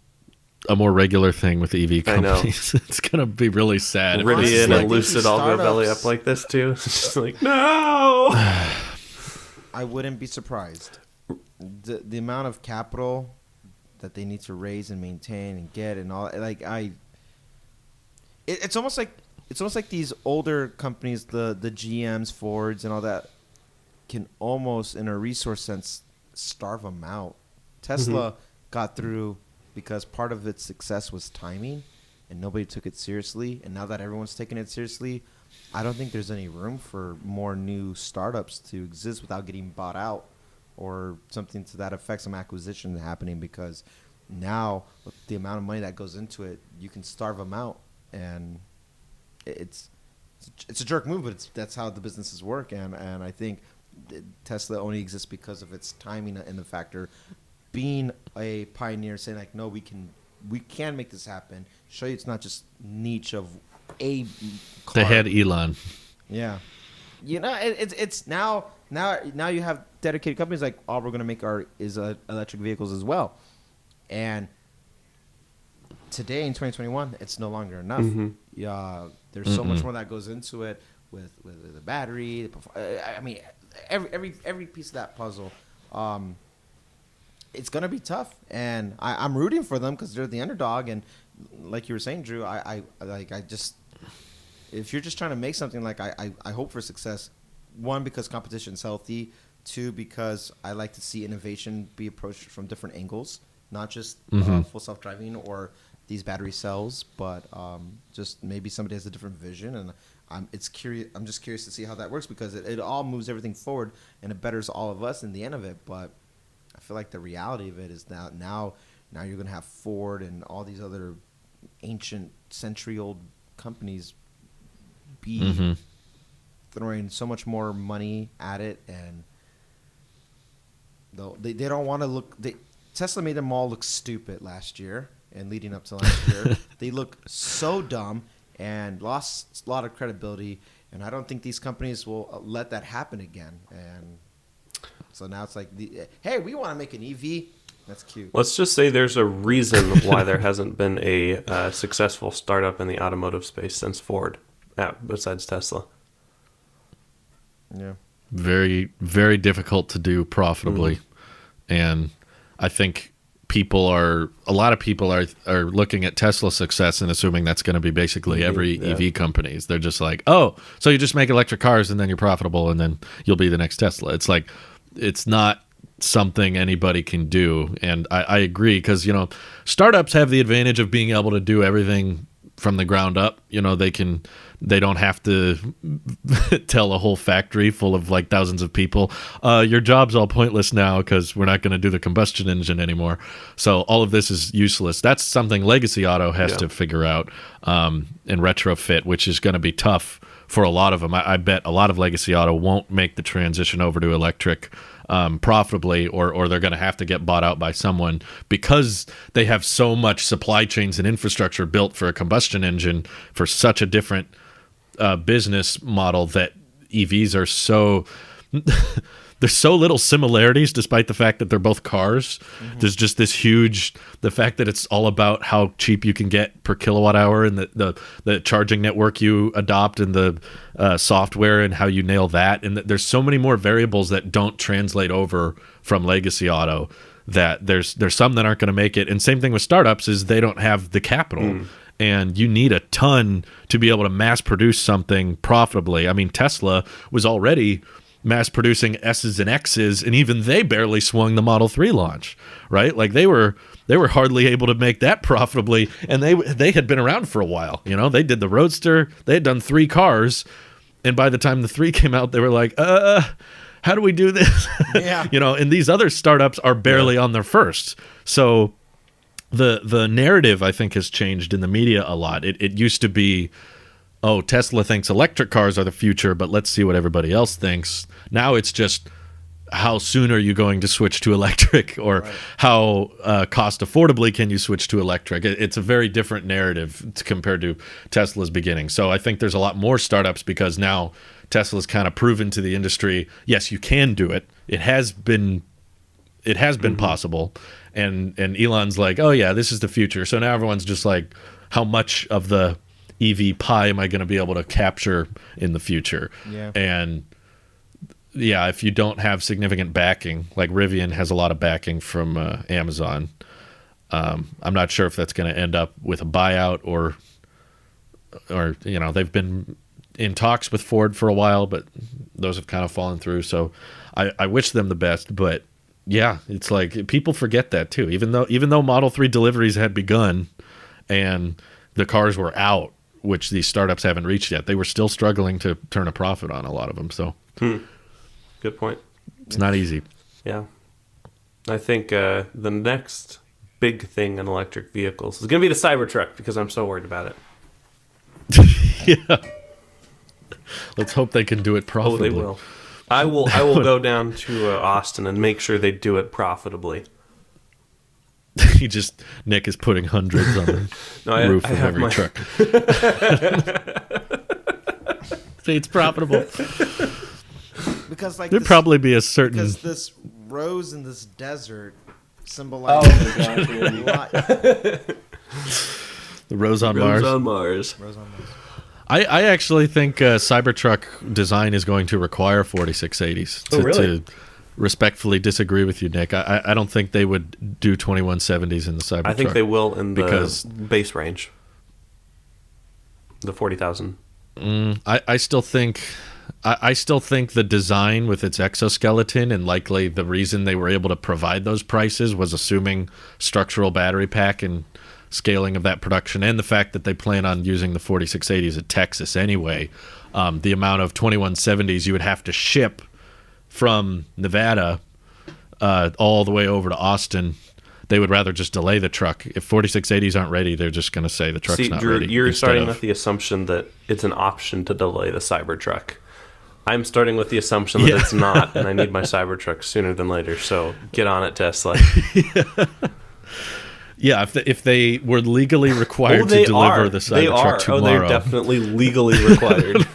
a more regular thing with EV I know. companies. It's gonna be really sad. if this is Rivian like- and Lucid all go belly startups- up like this too. It's just like, no. I wouldn't be surprised. The amount of capital that they need to raise and maintain and get and all, it's almost like these older companies, the GMs, Fords, and all that. can almost, in a resource sense, starve them out. Tesla got through because part of its success was timing, and nobody took it seriously. And now that everyone's taking it seriously, I don't think there's any room for more new startups to exist without getting bought out or something to that effect, some acquisition happening, because now with the amount of money that goes into it, you can starve them out. And it's a jerk move, but that's how the businesses work. And I think Tesla only exists because of its timing and the factor being a pioneer, saying like, no, we can make this happen. Show you it's not just niche of a car. They had Elon. Yeah, it's now you have dedicated companies like, all we're going to make is electric vehicles as well. And today in 2021, it's no longer enough. There's so much more that goes into it with the battery. I mean, every piece of that puzzle. It's gonna be tough, and I'm rooting for them because they're the underdog. And like you were saying, Drew, I just, if you're just trying to make something, like I hope for success. One, because competition's healthy. Two, because I like to see innovation be approached from different angles, not just full self-driving or these battery cells, but just maybe somebody has a different vision. And I'm just curious to see how that works, because it all moves everything forward and it betters all of us in the end of it. But I feel like the reality of it is now you're going to have Ford and all these other ancient century-old companies be throwing so much more money at it, and they don't want to look. Tesla made them all look stupid last year and leading up to last year. They look so dumb and lost a lot of credibility, and I don't think these companies will let that happen again. And so now it's like, hey, we want to make an EV. That's cute. Let's just say there's a reason why there hasn't been a successful startup in the automotive space since Ford, besides Tesla. Yeah. Very, very difficult to do profitably. And I think a lot of people are looking at Tesla's success and assuming that's going to be basically every EV companies. They're just like, oh, so you just make electric cars and then you're profitable and then you'll be the next Tesla. It's like, it's not something anybody can do. And I agree, because, startups have the advantage of being able to do everything from the ground up. They don't have to tell a whole factory full of like thousands of people, your job's all pointless now because we're not going to do the combustion engine anymore. So all of this is useless. That's something Legacy Auto has to figure out and retrofit, which is going to be tough for a lot of them. I bet a lot of Legacy Auto won't make the transition over to electric profitably, or they're going to have to get bought out by someone, because they have so much supply chains and infrastructure built for a combustion engine for such a different business model, that EVs are so there's so little similarities, despite the fact that they're both cars. There's just this huge, the fact that it's all about how cheap you can get per kilowatt hour, and the charging network you adopt, and the software, and how you nail that. And there's so many more variables that don't translate over from Legacy Auto, that there's some that aren't going to make it. And same thing with startups, is they don't have the capital. And you need a ton to be able to mass produce something profitably. I mean, Tesla was already mass producing S's and X's, and even they barely swung the Model 3 launch, right? Like they were hardly able to make that profitably, and they had been around for a while. They did the Roadster, they had done 3 cars, and by the time the 3 came out, they were like, how do we do this? Yeah. And these other startups are barely on their first. So the narrative, I think, has changed in the media a lot. It used to be, oh, Tesla thinks electric cars are the future, but let's see what everybody else thinks. Now it's just, how soon are you going to switch to electric, or how cost affordably can you switch to electric? It's a very different narrative compared to Tesla's beginning. So I think there's a lot more startups, because now Tesla's kind of proven to the industry, yes, you can do it. It has been possible. And Elon's like, oh yeah, this is the future. So now everyone's just like, how much of the EV pie am I going to be able to capture in the future? Yeah. And yeah, if you don't have significant backing, like Rivian has a lot of backing from Amazon. I'm not sure if that's going to end up with a buyout, or they've been in talks with Ford for a while, but those have kind of fallen through. So I wish them the best, but yeah, it's like people forget that too. Even though Model 3 deliveries had begun and the cars were out, which these startups haven't reached yet, they were still struggling to turn a profit on a lot of them. So Good point. it's not easy. Yeah. I think the next big thing in electric vehicles is going to be the Cybertruck because I'm so worried about it. Yeah. Let's hope they can do it profitably. Oh, they will. I will go down to Austin and make sure they do it profitably. Nick is putting hundreds on the roof of every truck. See, it's profitable. Because like There'd probably be a certain. because this rose in this desert symbolizes The Rose on Mars. Rose on Mars. Rose on Mars. I actually think Cybertruck design is going to require 4680s. Oh, really? To respectfully disagree with you, Nick. I don't think they would do 2170s in the Cybertruck. I think they will in the because base range. The 40,000. I still think the design with its exoskeleton, and likely the reason they were able to provide those prices was assuming structural battery pack and scaling of that production, and the fact that they plan on using the 4680s at Texas anyway. The amount of 2170s you would have to ship from Nevada all the way over to Austin, they would rather just delay the truck. If 4680s aren't ready, they're just going to say the truck's not Drew, ready. you're starting with the assumption that it's an option to delay the Cybertruck. I'm starting with the assumption that it's not, and I need my Cybertruck sooner than later. So get on it, Tesla. Yeah, if they were legally required to deliver the Cybertruck tomorrow. They're definitely legally required.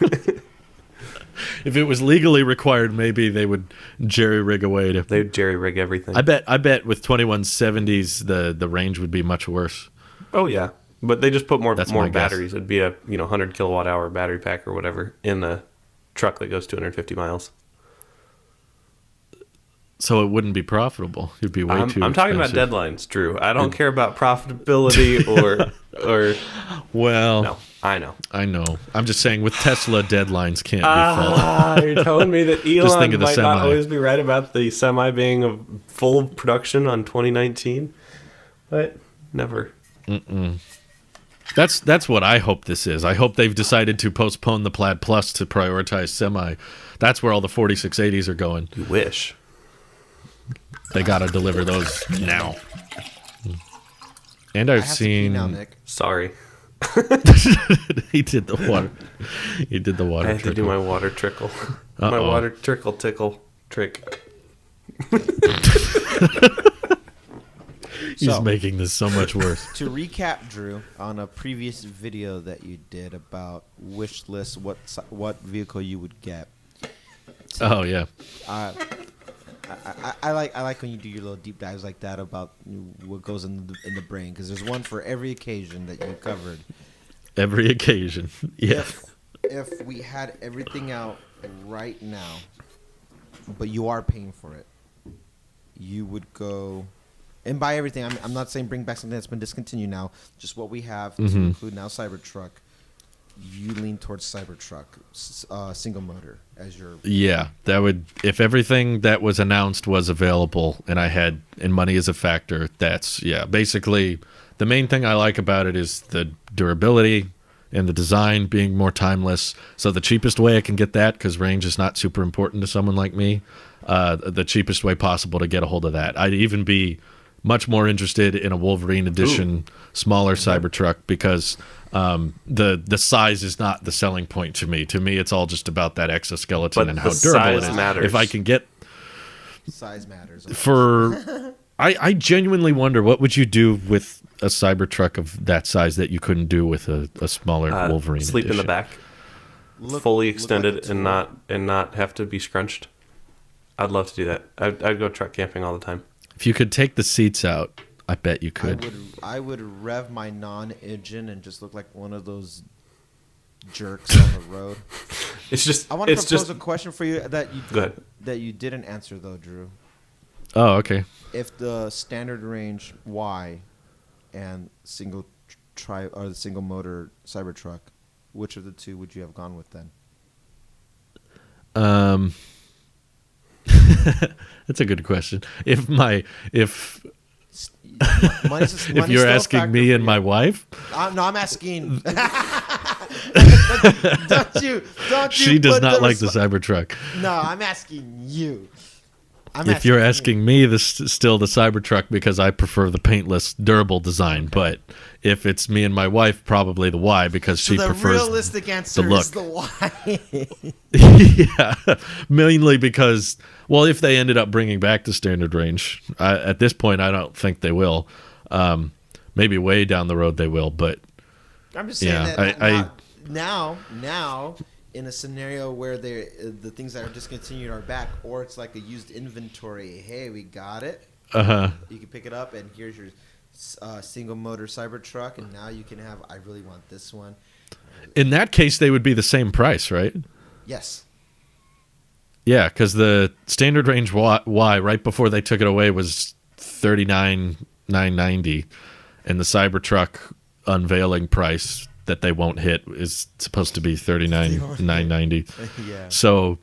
If it was legally required, maybe they would jerry-rig away to. They would jerry-rig everything. I bet with 2170s the range would be much worse. Oh yeah, but they just put more my guess. batteries. It'd be a 100 kilowatt hour battery pack or whatever in a truck that goes 250 miles. So it wouldn't be profitable. It'd be way too expensive. I'm talking about deadlines, Drew. I don't care about profitability or Well, no. I know. I'm just saying with Tesla, deadlines can't be followed. You're telling me that Elon think of the might semi. not always be right about the semi being a full production on 2019? But never. That's what I hope this is. I hope they've decided to postpone the Plaid Plus to prioritize semi. That's where all the 4680s are going. You wish. They got to deliver those now. And I I've have to pee now, seen Nick. Sorry. he did the water. He did the water. I had to do my water trickle. My water trickle tickle trick. He's making this so much worse. To recap, Drew, on a previous video that you did about wish list, what vehicle you would get. Oh yeah. I like when you do your little deep dives like that about what goes in the brain, because there's one for every occasion that you covered. Every occasion. Yeah. If we had everything out right now, but you are paying for it, you would go. And by everything, I'm not saying bring back something that's been discontinued now. Just what we have to include now Cybertruck. You lean towards Cybertruck, single motor as your. Yeah, that would. If everything that was announced was available and I had and money is a factor, that's basically the main thing I like about it is the durability and the design being more timeless. So the cheapest way I can get that, because range is not super important to someone like me, the cheapest way possible to get a hold of that. I'd even be much more interested in a Wolverine edition, smaller Cybertruck, because the size is not the selling point to me. To me, it's all just about that exoskeleton and how durable it is. Matters. If I can get Size matters. I genuinely wonder what would you do with a Cybertruck of that size that you couldn't do with a smaller Wolverine Sleep edition. in the back, fully extended and not have to be scrunched. I'd love to do that. I'd go truck camping all the time. If you could take the seats out, I bet you could. I would rev my non-engine and just look like one of those jerks on the road. It's just. I want to propose a question for you Go ahead. that you didn't answer though, Drew. Oh, okay. If the standard range Y and single or the single motor Cybertruck, which of the two would you have gone with then? That's a good question. If Money's you're still a asking factor me for and you. my wife, No, I'm asking. don't you? she does put not the like the resp- Cybertruck. No, I'm asking you. If you're asking me, this is still the Cybertruck because I prefer the paintless, durable design. But if it's me and my wife, probably the Y because she the prefers realistic answer look. is the Y. Yeah, mainly because, well, if they ended up bringing back the standard range, at this point, I don't think they will. Maybe way down the road they will, but I'm just saying Yeah, that now, in a scenario where the things that are discontinued are back, or it's like a used inventory. Hey, we got it. You can pick it up, and here's your single motor Cybertruck, and now you can have. I really want this one. in that case, they would be the same price, right? Yes. Yeah, because the standard range Y right before they took it away was $39,990, and the Cybertruck unveiling price that they won't hit is supposed to be $39,990. Yeah. So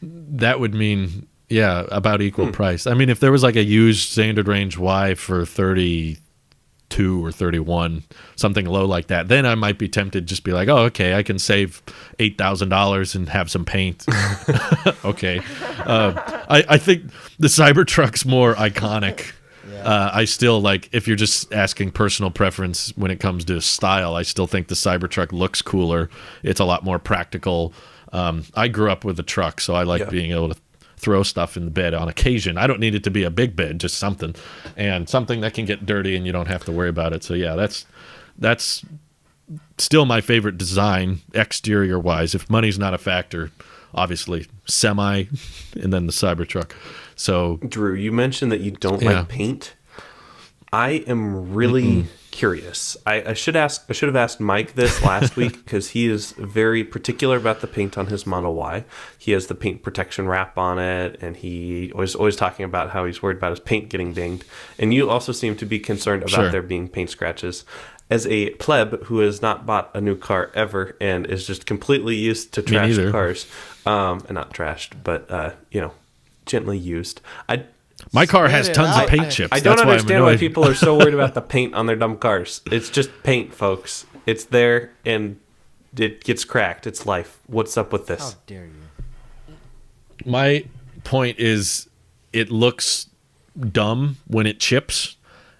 that would mean, yeah, about equal price. I mean, if there was like a used standard range Y for 32 or 31, something low like that, then I might be tempted to just be like, oh, okay, I can save $8,000 and have some paint. Okay. I think the Cybertruck's more iconic. I still like, if you're just asking personal preference when it comes to style, I still think the Cybertruck looks cooler. It's a lot more practical. I grew up with a truck, so I like being able to throw stuff in the bed on occasion. I don't need it to be a big bed, just something, and something that can get dirty and you don't have to worry about it. So yeah, that's still my favorite design, exterior wise. If money's not a factor, obviously semi, and then the Cybertruck. So Drew, you mentioned that you don't like paint. I am really curious. I should have asked Mike this last week because he is very particular about the paint on his Model Y. He has the paint protection wrap on it, and he was always talking about how he's worried about his paint getting dinged. And you also seem to be concerned about there being paint scratches. As a pleb who has not bought a new car ever and is just completely used to trashed cars, and not trashed, but gently used. My car has tons of paint chips. I don't That's understand why why people are so worried about the paint on their dumb cars. It's just paint, folks. It's there and it gets cracked. It's life. What's up with this? How dare you? My point is, it looks dumb when it chips.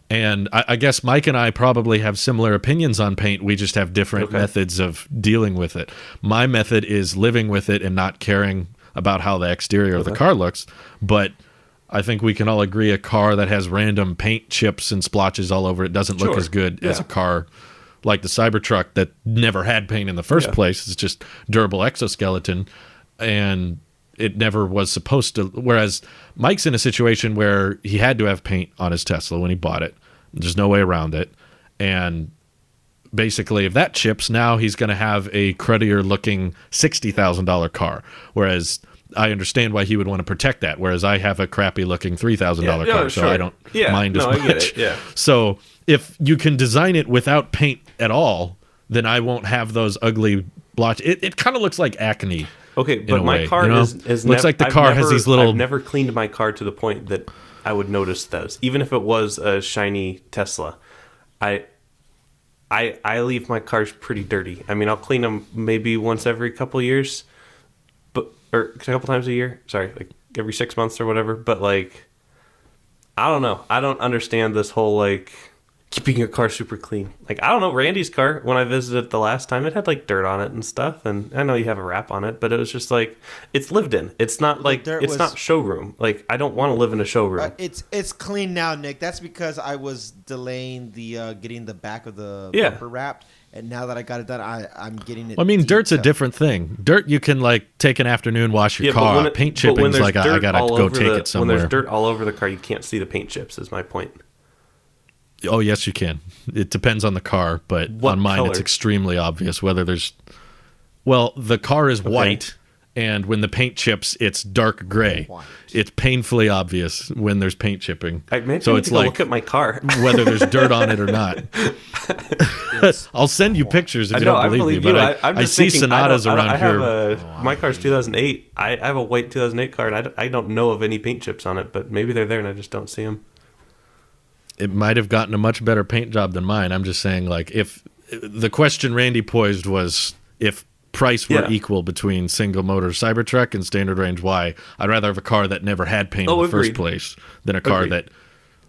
And I guess Mike and I probably have similar opinions on paint. We just have different methods of dealing with it. My method is living with it and not caring about how the exterior of the car looks. But I think we can all agree a car that has random paint chips and splotches all over it doesn't look as good as a car like the Cybertruck that never had paint in the first place. It's just durable exoskeleton, and it never was supposed to. Whereas Mike's in a situation where he had to have paint on his Tesla when he bought it. There's no way around it. And basically, if that chips, now he's going to have a cruddier looking $60,000 car. Whereas I understand why he would want to protect that. Whereas I have a crappy looking $3,000 car, so I don't mind as much. I get it. So if you can design it without paint at all, then I won't have those ugly blotches. It kind of looks like acne. Okay, but my car is looks like the car has these little. I've never cleaned my car to the point that I would notice those, even if it was a shiny Tesla. I leave my cars pretty dirty. I mean, I'll clean them maybe once every couple years, or a couple times a year. Sorry, like every 6 months or whatever. But like, I don't know. I don't understand this whole like keeping your car super clean. Like, I don't know. Randy's car, when I visited the last time, it had like dirt on it and stuff. And I know you have a wrap on it, but it was just like, it's lived in. It's not like, it's not showroom. Like, I don't want to live in a showroom. It's clean now, Nick. That's because I was delaying the getting the back of the bumper wrapped. And now that I got it done, I'm getting it. I mean, dirt's a different thing. Dirt, you can like take an afternoon, wash your car. Paint chipping's like, I gotta go take it somewhere. When there's dirt all over the car, you can't see the paint chips, is my point. Oh, yes, you can. It depends on the car, but on mine, it's extremely obvious whether there's. Well, the car is white, And when the paint chips, it's dark gray. White. It's painfully obvious when there's paint chipping. Maybe So I need it's to go like look at my car. whether there's dirt on it or not. I'll send you pictures if I you know, don't I believe believe me. you. But I'm I just see thinking, Sonatas around I have here. my car's 2008. I have a white 2008 car, and I don't know of any paint chips on it, but maybe they're there and I just don't see them. It might have gotten a much better paint job than mine. I'm just saying, like, if the question Randy posed was if price were equal between single motor Cybertruck and standard range Y, I'd rather have a car that never had paint in the first place than a car that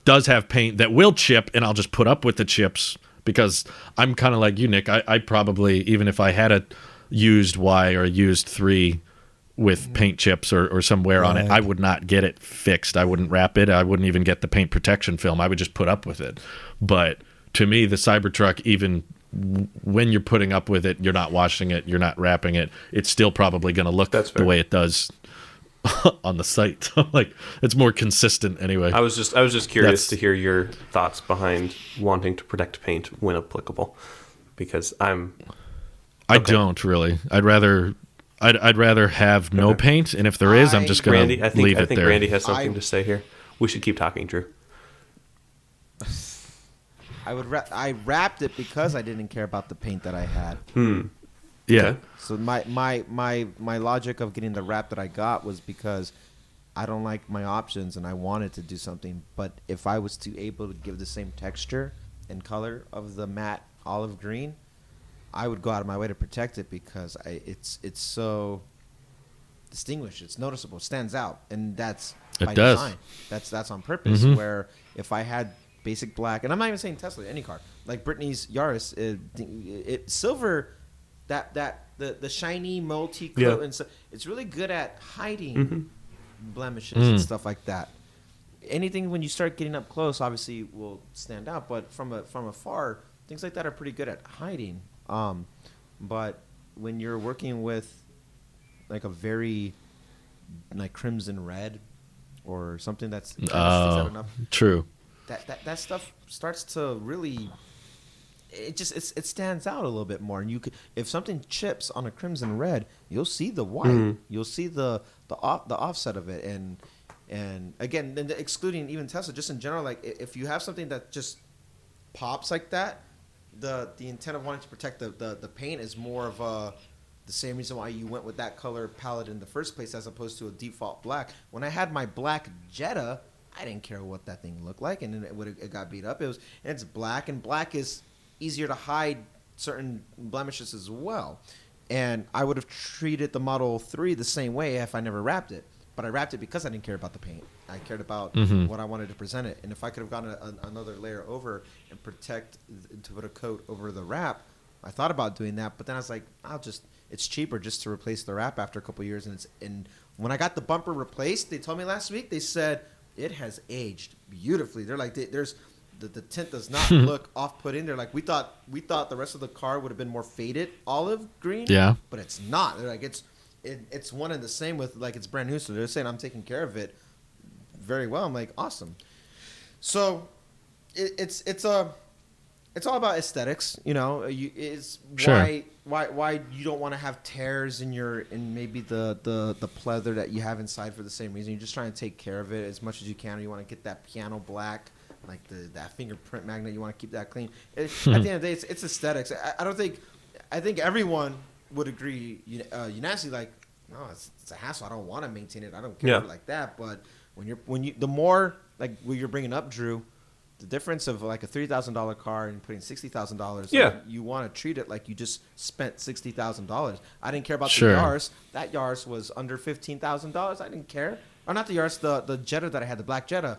does have paint that will chip, and I'll just put up with the chips because I'm kind of like you, Nick. I probably, even if I had a used Y or a used 3 with paint chips or some wear on it, I would not get it fixed. I wouldn't wrap it. I wouldn't even get the paint protection film. I would just put up with it. But to me, the Cybertruck, even when you're putting up with it, you're not washing it, you're not wrapping it, it's still probably going to look the way it does on the site. Like, it's more consistent anyway. I was just curious to hear your thoughts behind wanting to protect paint when applicable, because I don't really. I'd rather have no paint, and if there is, I'm just going to leave it there. I think Randy has something to say here. We should keep talking, Drew. I wrapped it because I didn't care about the paint that I had. Yeah. Okay. So my logic of getting the wrap that I got was because I don't like my options and I wanted to do something. But if I was able to give the same texture and color of the matte olive green, I would go out of my way to protect it because it's so distinguished. It's noticeable. It stands out, and that's by design. That's on purpose. Where if I had basic black, and I'm not even saying Tesla, any car like Brittany's Yaris, it silver, the shiny multi-coat, and so it's really good at hiding blemishes and stuff like that. Anything when you start getting up close, obviously will stand out, but from afar, things like that are pretty good at hiding. But when you're working with like a very like crimson red or something that's sticks out enough, true. That stuff starts to really, it stands out a little bit more. And you could, if something chips on a crimson red, you'll see the white, you'll see the offset of it, and again, excluding even Tesla, just in general, like if you have something that just pops like that, the intent of wanting to protect the paint is more of the same reason why you went with that color palette in the first place as opposed to a default black. When I had my black Jetta, I didn't care what that thing looked like, and then it got beat up. It's black, and black is easier to hide certain blemishes as well. And I would have treated the Model 3 the same way if I never wrapped it. But I wrapped it because I didn't care about the paint. I cared about what I wanted to present it. And if I could have gotten another layer over and to put a coat over the wrap, I thought about doing that. But then I was like, it's cheaper just to replace the wrap after a couple of years. And when I got the bumper replaced, they told me last week, they said, it has aged beautifully. They're like, the tint does not look off-putting. They're like, we thought the rest of the car would have been more faded olive green. Yeah, but it's not. They're like, it's one and the same with, like, it's brand new. So they're saying I'm taking care of it very well. I'm like, awesome. So it's all about aesthetics, you know. Why you don't want to have tears in maybe the pleather that you have inside for the same reason. You're just trying to take care of it as much as you can. You want to get that piano black, like that fingerprint magnet. You want to keep that clean. At the end of the day, it's aesthetics. I think everyone would agree unanimously, like, no, it's a hassle. I don't want to maintain it. I don't care like that. But when you the more like what you're bringing up, Drew, the difference of like a $3,000 car and putting $60,000, like, you want to treat it like you just spent $60,000. I didn't care about the Yaris. That Yaris was under $15,000. I didn't care. Or not the Yaris, the Jetta that I had, the black Jetta.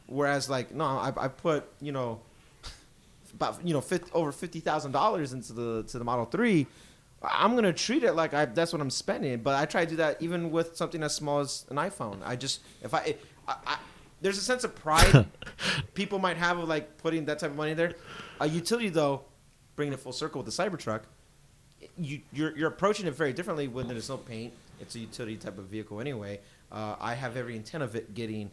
Whereas, like, no, I put about over $50,000 into the Model 3. I'm gonna treat it like that's what I'm spending. But I try to do that even with something as small as an iPhone. There's a sense of pride people might have of like putting that type of money there. A utility, though, bringing it full circle with the Cybertruck, you're approaching it very differently when there's no paint. It's a utility type of vehicle anyway. I have every intent of it getting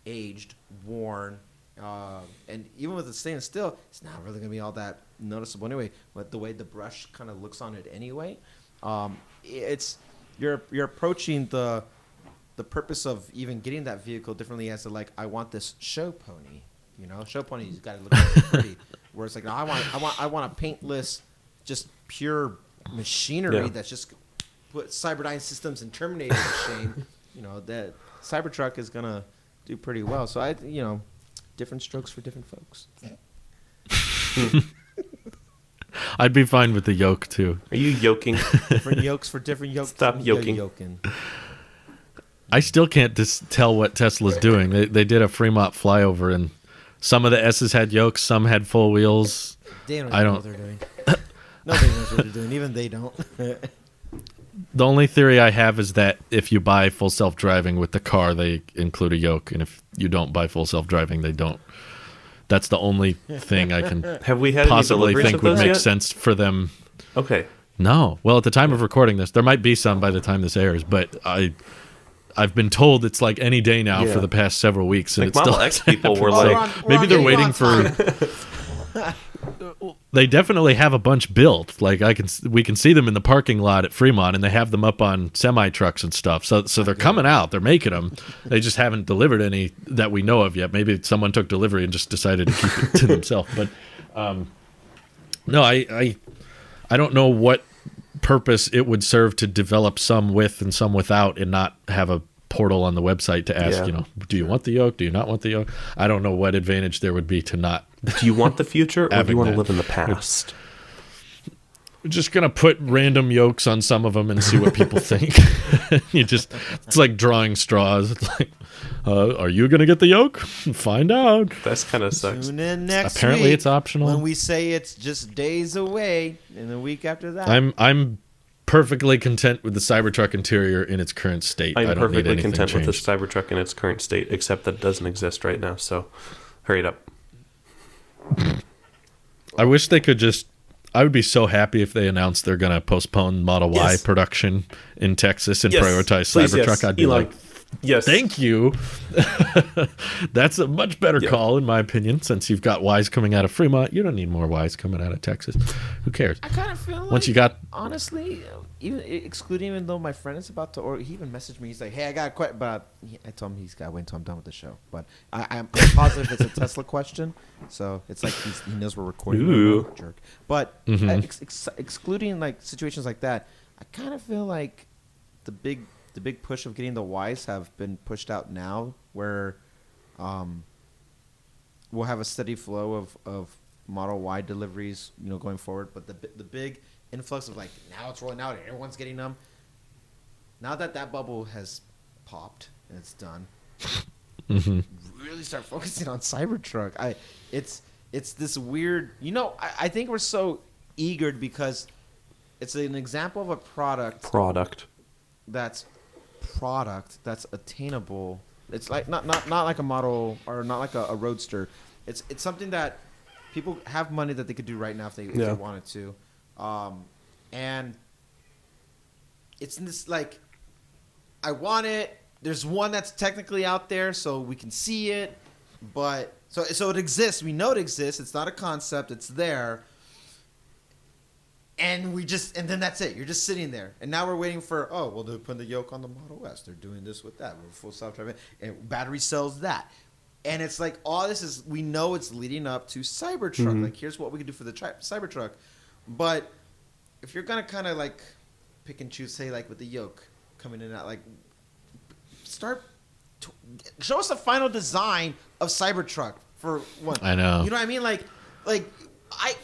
aged, worn, and even with it staying still, it's not really gonna be all that noticeable anyway. But the way the brush kind of looks on it anyway, you're approaching the purpose of even getting that vehicle differently as to like I want this show pony, show pony's got to look pretty. Where it's like no, I want a paintless, just pure machinery that's just put Cyberdyne Systems and Terminator to shame. That Cybertruck is gonna do pretty well. So different strokes for different folks. I'd be fine with the yoke too. Are you yoking? Different yokes for different yokes. Stop yoking. I still can't tell what Tesla's doing. They did a Fremont flyover, and some of the S's had yokes, some had full wheels. They don't know what they're doing. Nobody knows what they're doing. Even they don't. The only theory I have is that if you buy full self-driving with the car, they include a yoke, and if you don't buy full self-driving, they don't. That's the only thing I can Have we had possibly any think would make yet? sense for them. Okay. No. Well, at the time of recording this, there might be some by the time this airs, but I've been told it's like any day now for the past several weeks, and Like it's still Model X people were so like, maybe they're waiting for. They definitely have a bunch built. Like we can see them in the parking lot at Fremont, and they have them up on semi trucks and stuff. So they're coming out. They're making them. They just haven't delivered any that we know of yet. Maybe someone took delivery and just decided to keep it to themselves. But no, I don't know what purpose it would serve to develop some with and some without, and not have a portal on the website to ask, do you want the yoke? Do you not want the yoke? I don't know what advantage there would be to not. Do you want the future, or do you want to that. live in the past? We're just gonna put random yokes on some of them and see what people think. It's like drawing straws. It's like, are you gonna get the yoke? Find out. That's kind of sucks. Tune in next Apparently week it's optional. when we say it's just days away, and the week after that. I'm perfectly content with the Cybertruck interior in its current state. I I'm don't need perfectly anything content with the changed. Cybertruck in its current state, except that it doesn't exist right now. So, hurry it up. I wish they could just. I would be so happy if they announced they're going to postpone Model Y Yes. production in Texas and Yes. prioritize Please, Cybertruck. yes. I'd be Elon. like, Yes. thank you. That's a much better call, in my opinion, since you've got Ys coming out of Fremont. You don't need more Ys coming out of Texas. Who cares? I kind of feel like, Once you got. honestly, even though my friend is about to, or he even messaged me. He's like, "Hey, I got a question," but I told him he's got to wait until I'm done with the show. But I'm positive it's a Tesla question, so it's like he knows we're recording. Ooh. Jerk. But excluding like situations like that, I kind of feel like the big push of getting the Ys have been pushed out now, where we'll have a steady flow of Model Y deliveries, going forward. But the big influx of like now it's rolling out, everyone's getting them. Now that bubble has popped and it's done, really start focusing on Cybertruck. It's this weird. I think we're so eager because it's an example of a product that's attainable. It's like not like a model or not like a roadster. It's something that people have money that they could do right now if they wanted to, and it's in this like I want it. There's one that's technically out there, so we can see it, but so it exists. We know it exists. It's not a concept. It's there. And then that's it. You're just sitting there. And now we're waiting for, they're putting the yoke on the Model S. They're doing this with that. We're full self-driving. And battery cells that. And it's like all this is, we know it's leading up to Cybertruck. Mm-hmm. Like, here's what we can do for the Cybertruck. But if you're going to kind of like pick and choose, say, like with the yoke coming in and out, like show us the final design of Cybertruck for one. I know. You know what I mean?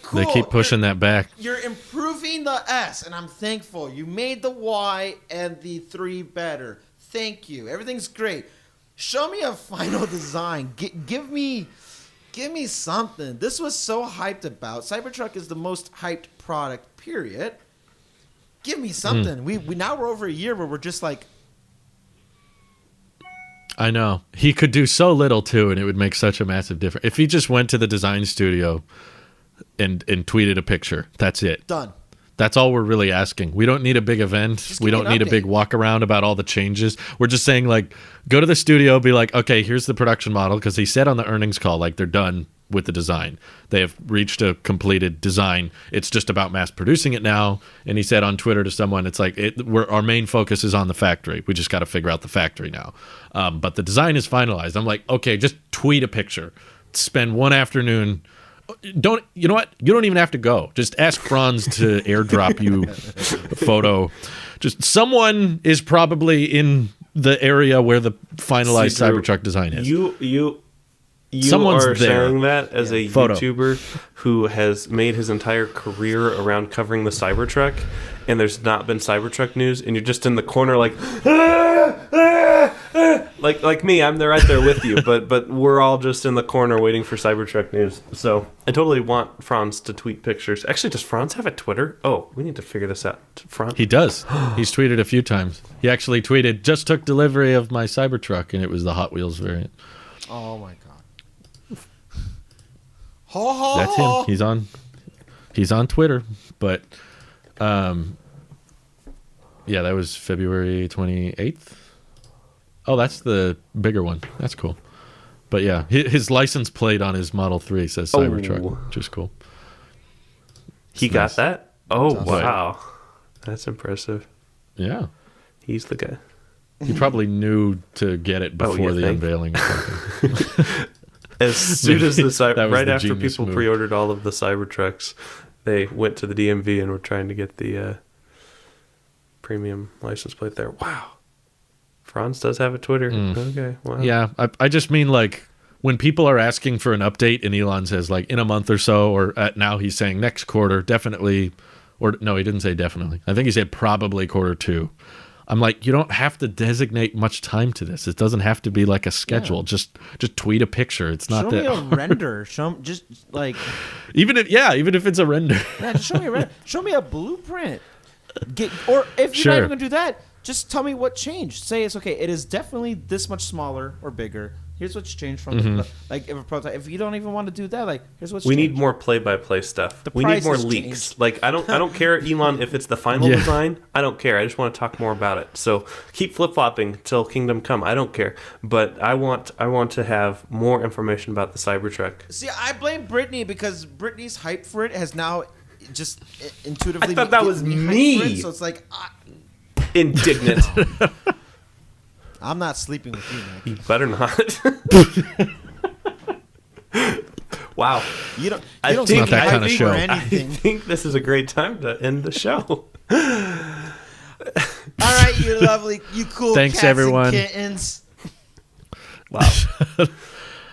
Cool. They keep pushing that back. You're improving the S, and I'm thankful. You made the Y and the 3 better. Thank you. Everything's great. Show me a final design. Give me something. This was so hyped about. Cybertruck is the most hyped product, period. Give me something. We now we're over a year where we're just like. I know. He could do so little, too, and it would make such a massive difference. If he just went to the design studio and tweeted a picture, that's it. Done. That's all we're really asking. We don't need a big event. We don't need a big walk around about all the changes. We're just saying, like, go to the studio, be like, okay, here's the production model, because he said on the earnings call, like, they're done with the design. They have reached a completed design. It's just about mass producing it now. And he said on Twitter to someone, it's like, our main focus is on the factory. We just got to figure out the factory now. But the design is finalized. I'm like, okay, just tweet a picture. Spend one afternoon. You know what? You don't even have to go. Just ask Franz to airdrop you a photo. Just someone is probably in the area where the finalized Cybertruck design is. You Someone's are there. saying that as a Photo. YouTuber who has made his entire career around covering the Cybertruck, and there's not been Cybertruck news, and you're just in the corner like, like me. I'm right there with you, but we're all just in the corner waiting for Cybertruck news. So I totally want Franz to tweet pictures. Actually, does Franz have a Twitter? Oh, we need to figure this out. Franz. He does. He's tweeted a few times. He actually tweeted, just took delivery of my Cybertruck, and it was the Hot Wheels variant. Oh my god. That's him. He's on Twitter. But yeah, that was February 28th. Oh, that's the bigger one. That's cool. But yeah, his license plate on his Model 3 says Cybertruck, which is cool. He got that? Oh, wow. That's impressive. Yeah. He's the guy. He probably knew to get it before the unveiling or something. As soon as right the after genius people move. pre-ordered all of the Cybertrucks, they went to the DMV and were trying to get the premium license plate there. Wow. Franz does have a Twitter. Okay, wow. Yeah, I just mean like when people are asking for an update and Elon says like in a month or so, or now he's saying next quarter, definitely, or no, he didn't say definitely. I think he said probably quarter 2. I'm like, you don't have to designate much time to this. It doesn't have to be like a schedule. Yeah. Just tweet a picture. It's not that. Show me a render. Just like. Even if it's a render. Yeah, just show me a render. Show me a blueprint. Or if you're not even gonna do that, just tell me what changed. Say it's okay. It is definitely this much smaller or bigger. Here's what's changed from like if a prototype. If you don't even want to do that, like here's what's changed. We need more play-by-play stuff. We need more leaks. Changed. Like I don't care, Elon, if it's the final design. I don't care. I just want to talk more about it. So keep flip-flopping till Kingdom Come. I don't care, but I want to have more information about the Cybertruck. See, I blame Brittany because Brittany's hype for it has now just intuitively. I thought that was me. So it's like indignant. I'm not sleeping with you, Nick. You better not. Wow. You don't it's not that kind of show. I think this is a great time to end the show. All right, you lovely, you cool Thanks, cats everyone. and kittens. Wow.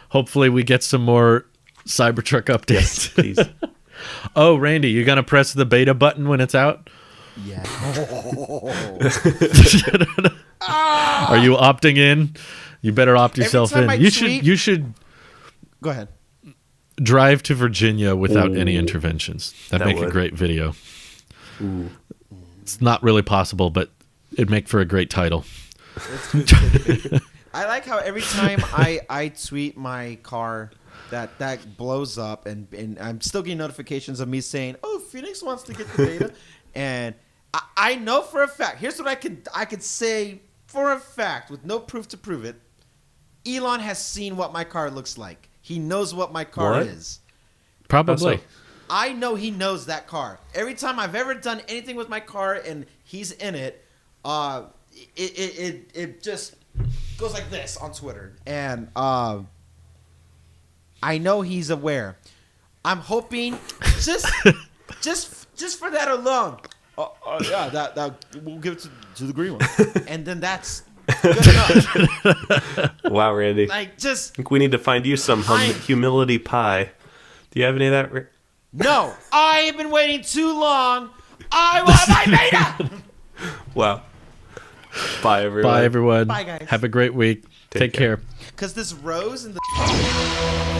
Hopefully we get some more Cybertruck updates. Yes, please. Oh, Randy, you gonna press the beta button when it's out? Yeah. Are you opting in? You better opt yourself in. You should Go ahead. drive to Virginia without any interventions. That'd make a would. great video. Ooh. It's not really possible, but it'd make for a great title. I like how every time I tweet my car that blows up and I'm still getting notifications of me saying, "Oh, Phoenix wants to get the beta," and I know for a fact. Here's what I could say for a fact with no proof to prove it. Elon has seen what my car looks like. He knows what my car is. Probably. I know he knows that car. Every time I've ever done anything with my car and he's in it, it just goes like this on Twitter. And I know he's aware. I'm hoping just for that alone. Yeah, that we'll give it to the green one, and then that's good enough. Wow, Randy. Like just. I think we need to find you some humility pie. Do you have any of that? No, I have been waiting too long. I want my beta. Wow. Bye, everyone. Bye, everyone. Bye, guys. Have a great week. Take care. Because this rose and the.